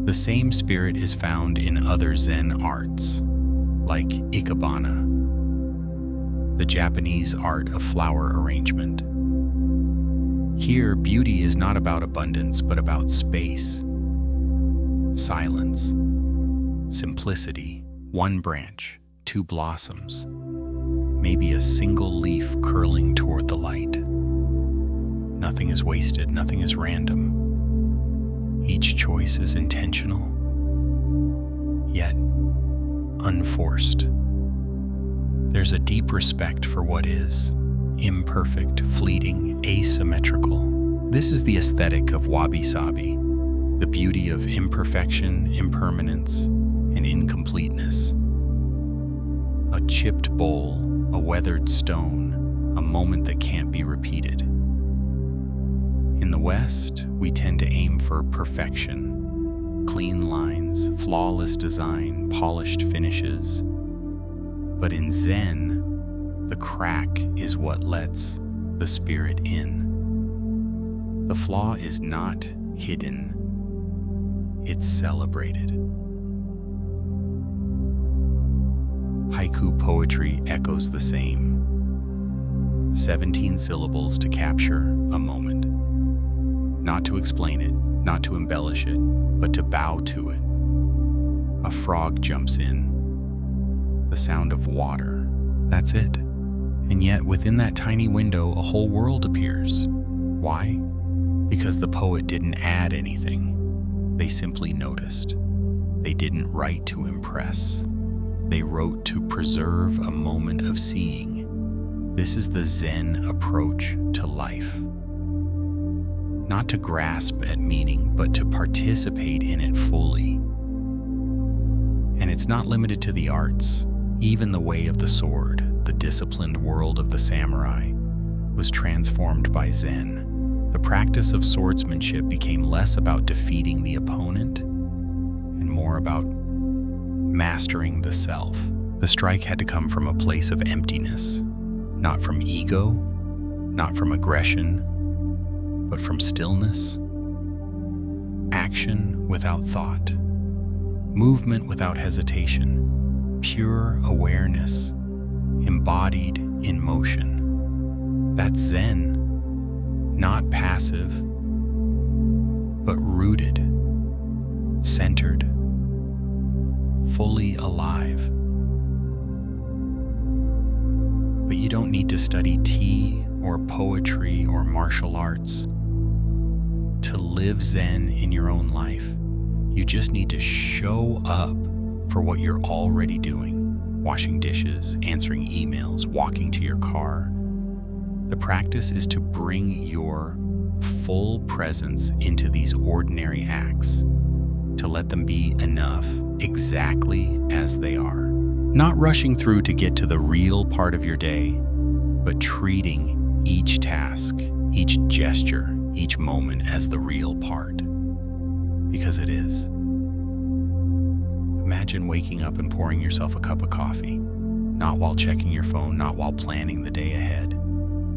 The same spirit is found in other Zen arts, like ikebana, the Japanese art of flower arrangement. Here, beauty is not about abundance, but about space, silence, simplicity, one branch, two blossoms, maybe a single leaf curling toward the light. Nothing is wasted, nothing is random. Each choice is intentional, yet unforced. There's a deep respect for what is, imperfect, fleeting, asymmetrical. This is the aesthetic of wabi-sabi, the beauty of imperfection, impermanence, and incompleteness. A chipped bowl, a weathered stone, a moment that can't be repeated. In the West, we tend to aim for perfection, clean lines, flawless design, polished finishes. But in Zen, The crack is what lets the spirit in. The flaw is not hidden, it's celebrated. Haiku poetry echoes the same. 17 syllables to capture a moment. Not to explain it, not to embellish it, but to bow to it. A frog jumps in. The sound of water. That's it. And yet, within that tiny window, a whole world appears. Why? Because the poet didn't add anything. They simply noticed. They didn't write to impress. They wrote to preserve a moment of seeing. This is the Zen approach to life. Not to grasp at meaning, but to participate in it fully. And it's not limited to the arts. Even the way of the sword, the disciplined world of the samurai, was transformed by Zen. The practice of swordsmanship became less about defeating the opponent and more about mastering the self. The strike had to come from a place of emptiness, not from ego, not from aggression, but from stillness, action without thought, movement without hesitation, pure awareness, embodied in motion. That's Zen, not passive, but rooted, centered, fully alive. But you don't need to study tea or poetry or martial arts to live Zen in your own life. You just need to show up for what you're already doing. Washing dishes, answering emails, walking to your car. The practice is to bring your full presence into these ordinary acts, to let them be enough exactly as they are. Not rushing through to get to the real part of your day, but treating each task, each gesture, each moment as the real part. Because it is. Imagine waking up and pouring yourself a cup of coffee, not while checking your phone, not while planning the day ahead,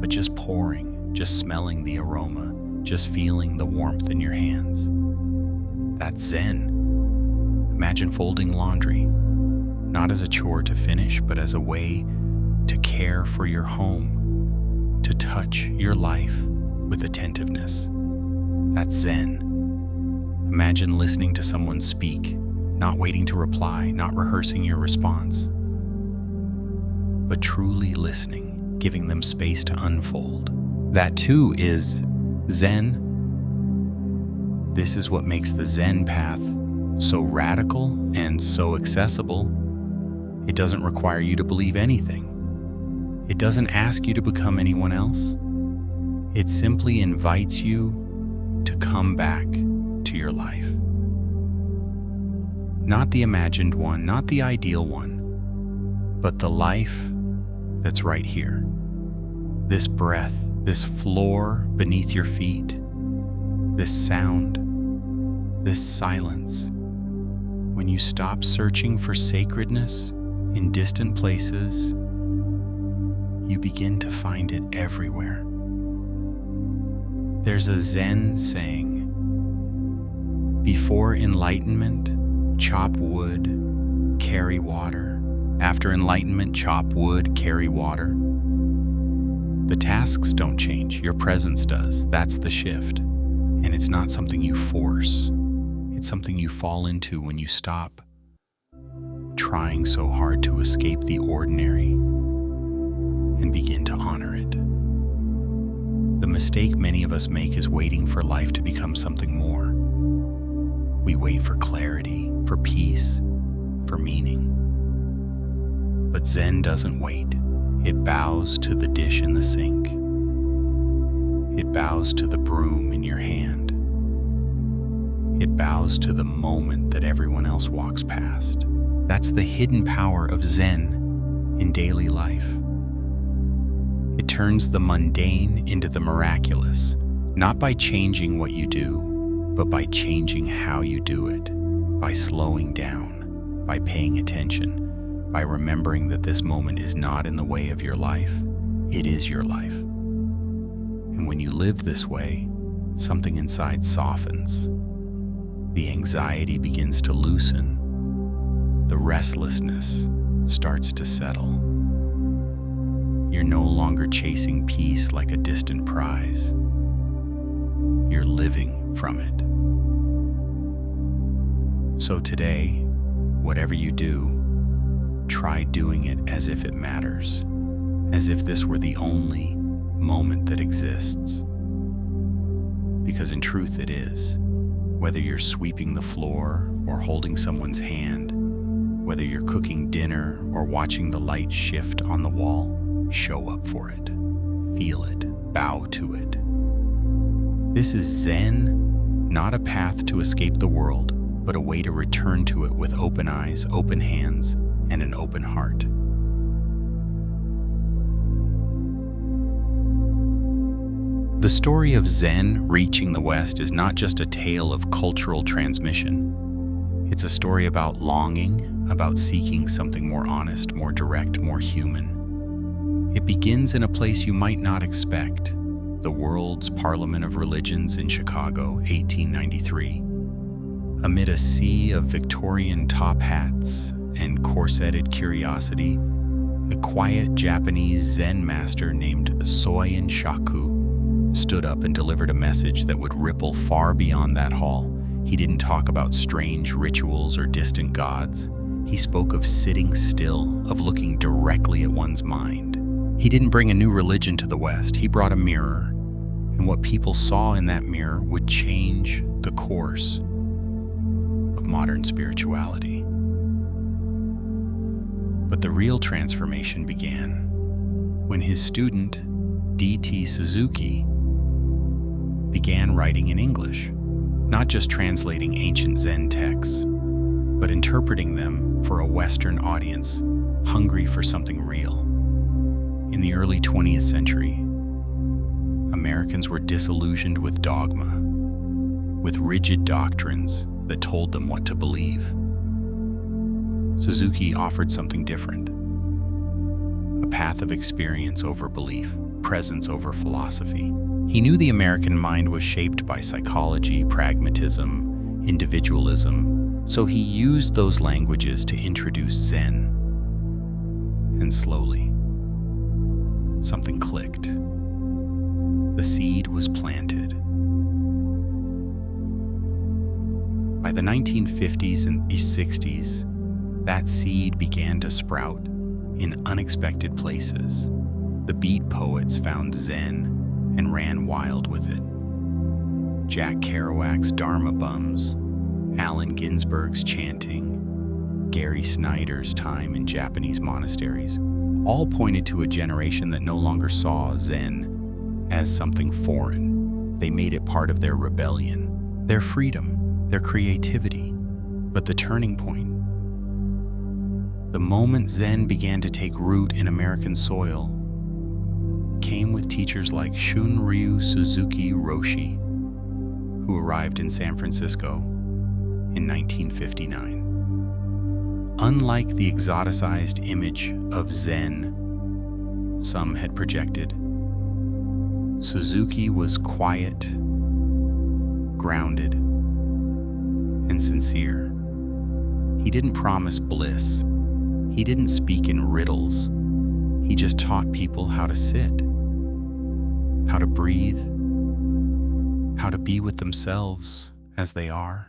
but just pouring, just smelling the aroma, just feeling the warmth in your hands. That's Zen. Imagine folding laundry, not as a chore to finish, but as a way to care for your home, to touch your life with attentiveness. That's Zen. Imagine listening to someone speak, not waiting to reply, not rehearsing your response, but truly listening, giving them space to unfold. That too is Zen. This is what makes the Zen path so radical and so accessible. It doesn't require you to believe anything. It doesn't ask you to become anyone else. It simply invites you to come back to your life. Not the imagined one, not the ideal one, but the life that's right here. This breath, this floor beneath your feet, this sound, this silence. When you stop searching for sacredness in distant places, you begin to find it everywhere. There's a Zen saying, before enlightenment, chop wood, carry water. After enlightenment, chop wood, carry water. The tasks don't change, your presence does. That's the shift. And it's not something you force. It's something you fall into when you stop trying so hard to escape the ordinary and begin to honor it. The mistake many of us make is waiting for life to become something more. We wait for clarity, for peace, for meaning. But Zen doesn't wait. It bows to the dish in the sink. It bows to the broom in your hand. It bows to the moment that everyone else walks past. That's the hidden power of Zen in daily life. It turns the mundane into the miraculous, not by changing what you do, but by changing how you do it, by slowing down, by paying attention, by remembering that this moment is not in the way of your life, it is your life. And when you live this way, something inside softens. The anxiety begins to loosen. The restlessness starts to settle. You're no longer chasing peace like a distant prize. You're living from it. So today, whatever you do, try doing it as if it matters, as if this were the only moment that exists. Because in truth it is. Whether you're sweeping the floor or holding someone's hand, whether you're cooking dinner or watching the light shift on the wall, show up for it. Feel it. Bow to it. This is Zen, not a path to escape the world, but a way to return to it with open eyes, open hands, and an open heart. The story of Zen reaching the West is not just a tale of cultural transmission. It's a story about longing, about seeking something more honest, more direct, more human. It begins in a place you might not expect, the World's Parliament of Religions in Chicago, 1893. Amid a sea of Victorian top hats and corseted curiosity, a quiet Japanese Zen master named Soen Shaku stood up and delivered a message that would ripple far beyond that hall. He didn't talk about strange rituals or distant gods. He spoke of sitting still, of looking directly at one's mind. He didn't bring a new religion to the West. He brought a mirror, and what people saw in that mirror would change the course of modern spirituality. But the real transformation began when his student, D.T. Suzuki, began writing in English, not just translating ancient Zen texts, but interpreting them for a Western audience hungry for something real. In the early 20th century, Americans were disillusioned with dogma, with rigid doctrines that told them what to believe. Suzuki offered something different, a path of experience over belief, presence over philosophy. He knew the American mind was shaped by psychology, pragmatism, individualism, so he used those languages to introduce Zen. And slowly, something clicked. The seed was planted. By the 1950s and 60s, that seed began to sprout in unexpected places. The beat poets found Zen and ran wild with it. Jack Kerouac's Dharma bums, Allen Ginsberg's chanting, Gary Snyder's time in Japanese monasteries, all pointed to a generation that no longer saw Zen as something foreign. They made it part of their rebellion, their freedom, their creativity. But the turning point, the moment Zen began to take root in American soil, came with teachers like Shunryu Suzuki Roshi, who arrived in San Francisco in 1959. Unlike the exoticized image of Zen some had projected, Suzuki was quiet, grounded, and sincere. He didn't promise bliss. He didn't speak in riddles. He just taught people how to sit, how to breathe, how to be with themselves as they are.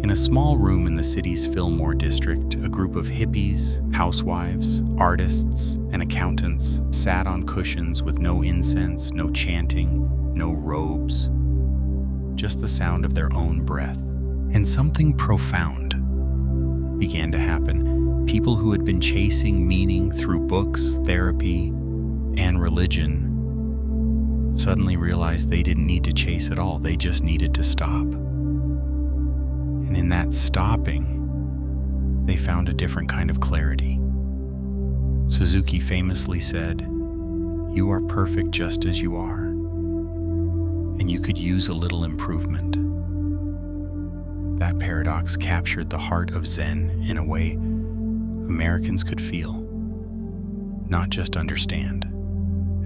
In a small room in the city's Fillmore district, a group of hippies, housewives, artists, and accountants sat on cushions with no incense, no chanting, no robes, just the sound of their own breath. And something profound began to happen. People who had been chasing meaning through books, therapy, and religion suddenly realized they didn't need to chase at all. They just needed to stop. And in that stopping, they found a different kind of clarity. Suzuki famously said, "You are perfect just as you are, and you could use a little improvement." That paradox captured the heart of Zen in a way Americans could feel, not just understand.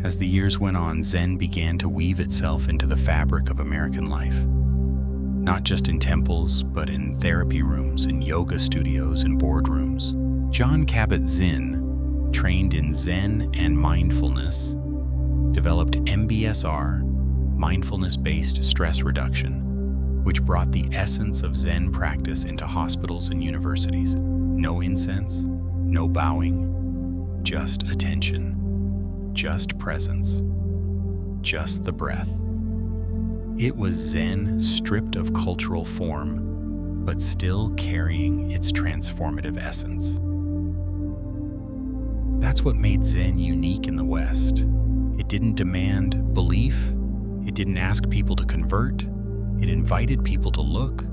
As the years went on, Zen began to weave itself into the fabric of American life, not just in temples, but in therapy rooms, in yoga studios, and boardrooms. Jon Kabat-Zinn, trained in Zen and mindfulness, developed MBSR, mindfulness-based stress reduction, which brought the essence of Zen practice into hospitals and universities. No incense, no bowing, just attention, just presence, just the breath. It was Zen stripped of cultural form, but still carrying its transformative essence. That's what made Zen unique in the West. It didn't demand belief. It didn't ask people to convert. It invited people to look,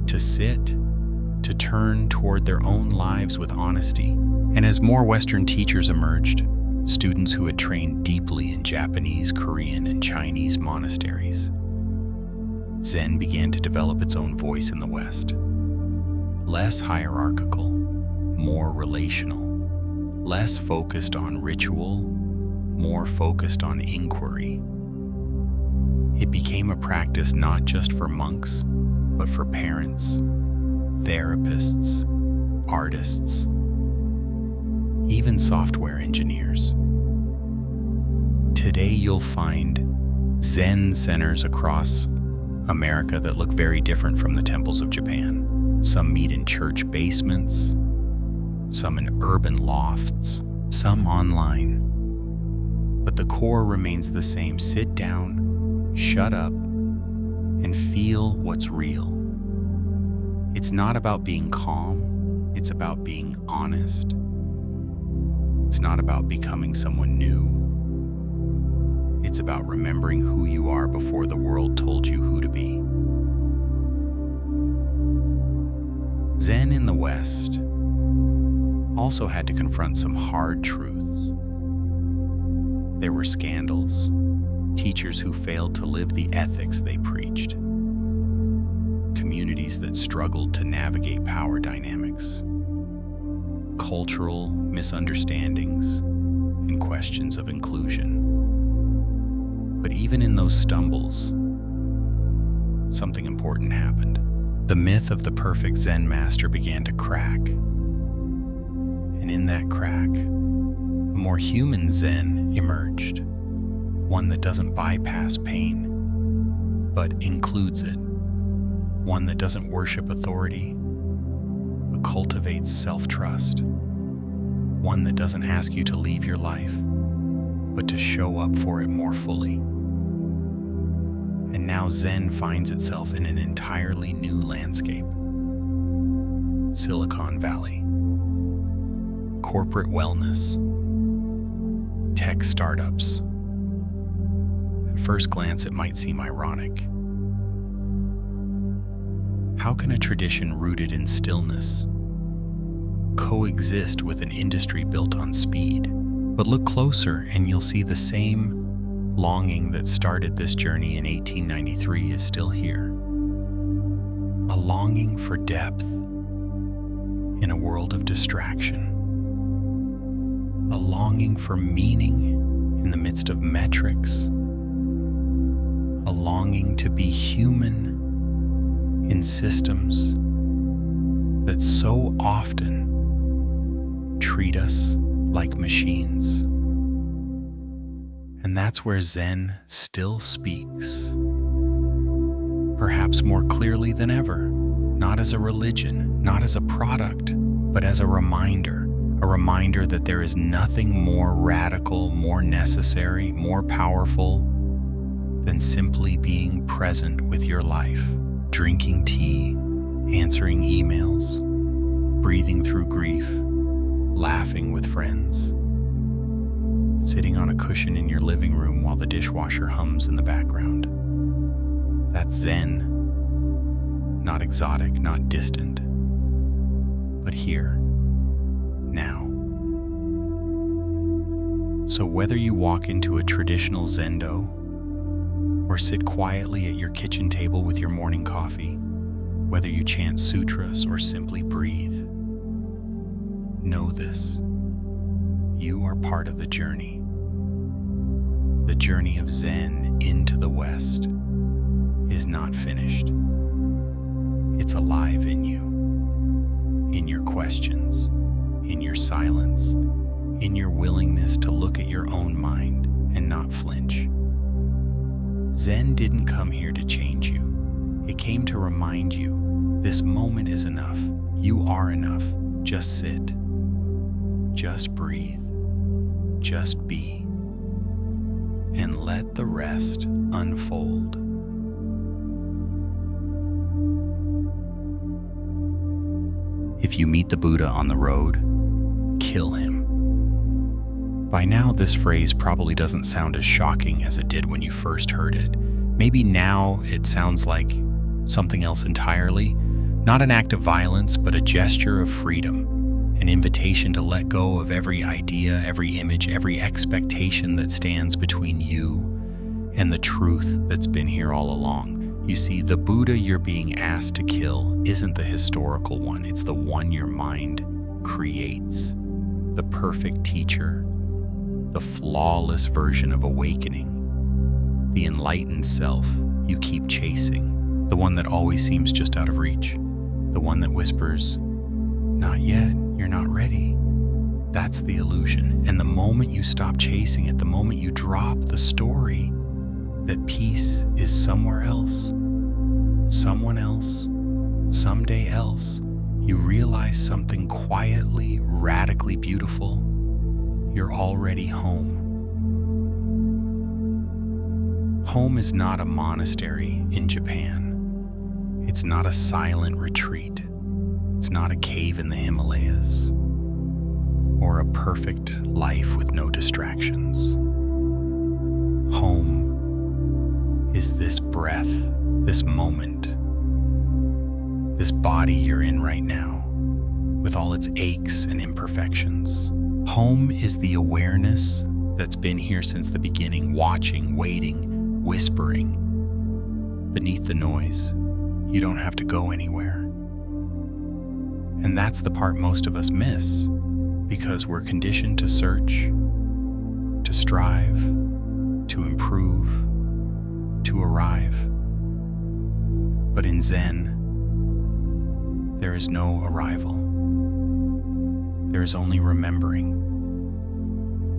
to sit, to turn toward their own lives with honesty. And as more Western teachers emerged, students who had trained deeply in Japanese, Korean, and Chinese monasteries, Zen began to develop its own voice in the West. Less hierarchical, more relational, less focused on ritual, more focused on inquiry. It became a practice not just for monks, but for parents, therapists, artists, even software engineers. Today you'll find Zen centers across America that look very different from the temples of Japan. Some meet in church basements, some in urban lofts, some online. But the core remains the same. Sit down, shut up, and feel what's real. It's not about being calm, it's about being honest. It's not about becoming someone new. It's about remembering who you are before the world told you who to be. Zen in the West also had to confront some hard truths. There were scandals, teachers who failed to live the ethics they preached, communities that struggled to navigate power dynamics, cultural misunderstandings, and questions of inclusion. But even in those stumbles, something important happened. The myth of the perfect Zen master began to crack. And in that crack, a more human Zen emerged, one that doesn't bypass pain, but includes it, one that doesn't worship authority, but cultivates self-trust, one that doesn't ask you to leave your life, but to show up for it more fully. And now Zen finds itself in an entirely new landscape. Silicon Valley, corporate wellness, tech startups. At first glance, it might seem ironic. How can a tradition rooted in stillness coexist with an industry built on speed? But look closer and you'll see the same longing that started this journey in 1893 is still here. A longing for depth in a world of distraction. A longing for meaning in the midst of metrics. A longing to be human in systems that so often treat us like machines. And that's where Zen still speaks, perhaps more clearly than ever, not as a religion, not as a product, but as a reminder that there is nothing more radical, more necessary, more powerful than simply being present with your life, drinking tea, answering emails, breathing through grief, laughing with friends, sitting on a cushion in your living room while the dishwasher hums in the background. That's Zen. Not exotic, not distant, but here, now. So whether you walk into a traditional Zendo or sit quietly at your kitchen table with your morning coffee, Whether you chant sutras or simply breathe, know this: you are part of the journey. The journey of Zen into the West is not finished. It's alive in you, in your questions, in your silence, in your willingness to look at your own mind and not flinch. Zen didn't come here to change you. It came to remind you this moment is enough. You are enough. Just sit. Just breathe. Just be. And let the rest unfold. If you meet the Buddha on the road, kill him. By now, this phrase probably doesn't sound as shocking as it did when you first heard it. Maybe now it sounds like something else entirely. Not an act of violence, but a gesture of freedom. An invitation to let go of every idea, every image, every expectation that stands between you and the truth that's been here all along. You see, the Buddha you're being asked to kill isn't the historical one. It's the one your mind creates. The perfect teacher, the flawless version of awakening, the enlightened self you keep chasing, the one that always seems just out of reach, the one that whispers, "Not yet, you're not ready." That's the illusion. And the moment you stop chasing it, the moment you drop the story that peace is somewhere else, someone else, someday else, you realize something quietly, radically beautiful. You're already home. Home is not a monastery in Japan. It's not a silent retreat. It's not a cave in the Himalayas or a perfect life with no distractions. Home is this breath, this moment, this body you're in right now, with all its aches and imperfections. Home is the awareness that's been here since the beginning, watching, waiting, whispering. Beneath the noise, you don't have to go anywhere. And that's the part most of us miss, because we're conditioned to search, to strive, to improve, to arrive. But in Zen, there is no arrival. There is only remembering.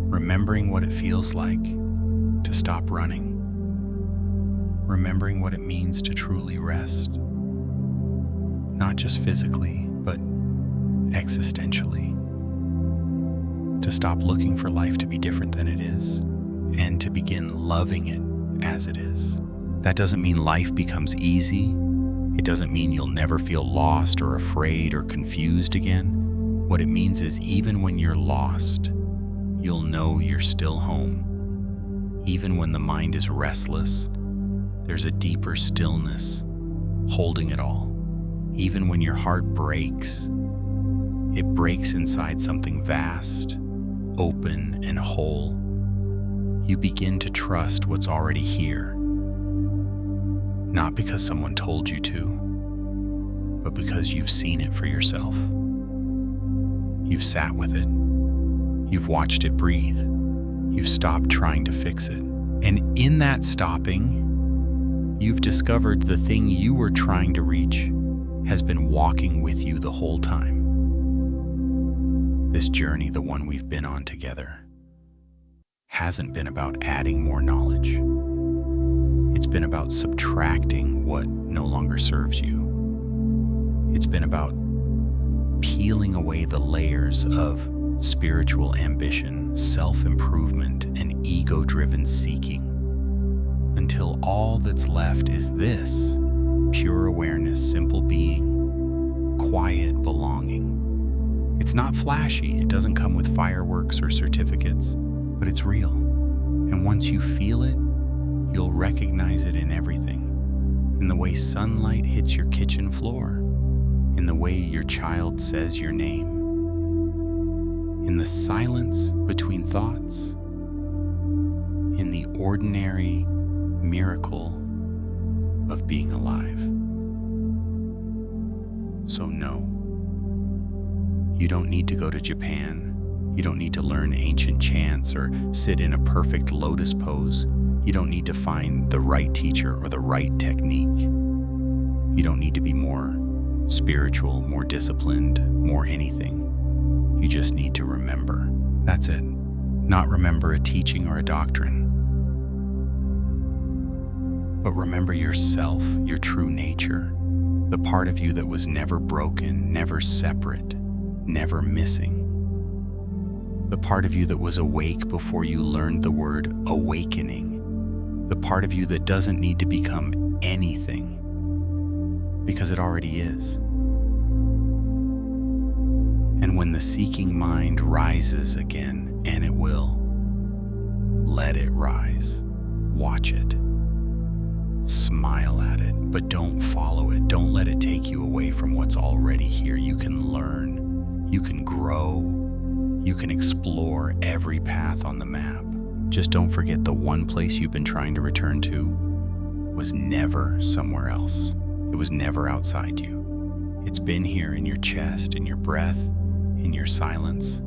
Remembering what it feels like to stop running. Remembering what it means to truly rest. Not just physically, but existentially. To stop looking for life to be different than it is, and to begin loving it as it is. That doesn't mean life becomes easy. It doesn't mean you'll never feel lost or afraid or confused again. What it means is even when you're lost, you'll know you're still home. Even when the mind is restless, there's a deeper stillness holding it all. Even when your heart breaks, it breaks inside something vast, open, and whole. You begin to trust what's already here. Not because someone told you to, but because you've seen it for yourself. You've sat with it. You've watched it breathe. You've stopped trying to fix it. And in that stopping, you've discovered the thing you were trying to reach has been walking with you the whole time. This journey, the one we've been on together, hasn't been about adding more knowledge. It's been about subtracting what no longer serves you. It's been about peeling away the layers of spiritual ambition, self-improvement, and ego-driven seeking, until all that's left is this: pure awareness, simple being, quiet belonging. It's not flashy, it doesn't come with fireworks or certificates, but it's real. And once you feel it, you'll recognize it in everything. In the way sunlight hits your kitchen floor, in the way your child says your name, in the silence between thoughts, in the ordinary miracle of being alive. So no, you don't need to go to Japan. You don't need to learn ancient chants or sit in a perfect lotus pose. You don't need to find the right teacher or the right technique. You don't need to be more spiritual, more disciplined, more anything. You just need to remember. That's it. Not remember a teaching or a doctrine, but remember yourself, your true nature, the part of you that was never broken, never separate, never missing. The part of you that was awake before you learned the word awakening. The part of you that doesn't need to become anything, because it already is. And when the seeking mind rises again, and it will, let it rise. Watch it. Smile at it, but don't follow it. Don't let it take you away from what's already here. You can learn, you can grow, you can explore every path on the map. Just don't forget the one place you've been trying to return to was never somewhere else. It was never outside you. It's been here in your chest, in your breath, in your silence,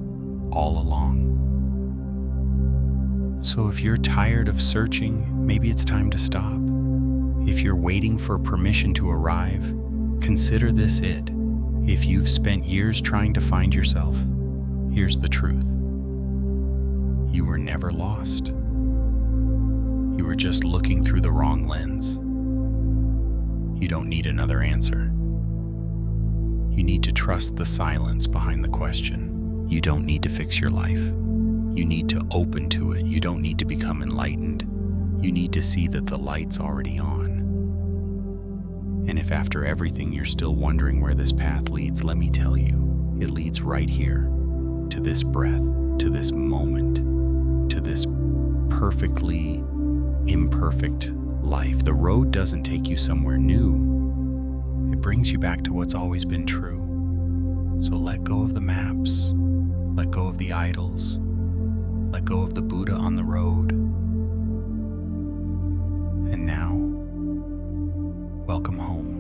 all along. So if you're tired of searching, maybe it's time to stop. If you're waiting for permission to arrive, consider this it. If you've spent years trying to find yourself, here's the truth. You were never lost. You were just looking through the wrong lens. You don't need another answer. You need to trust the silence behind the question. You don't need to fix your life. You need to open to it. You don't need to become enlightened. You need to see that the light's already on. And if after everything you're still wondering where this path leads, let me tell you, it leads right here, to this breath, to this moment, to this perfectly imperfect life. The road doesn't take you somewhere new. It brings you back to what's always been true. So let go of the maps, let go of the idols, let go of the Buddha on the road. And now, welcome home.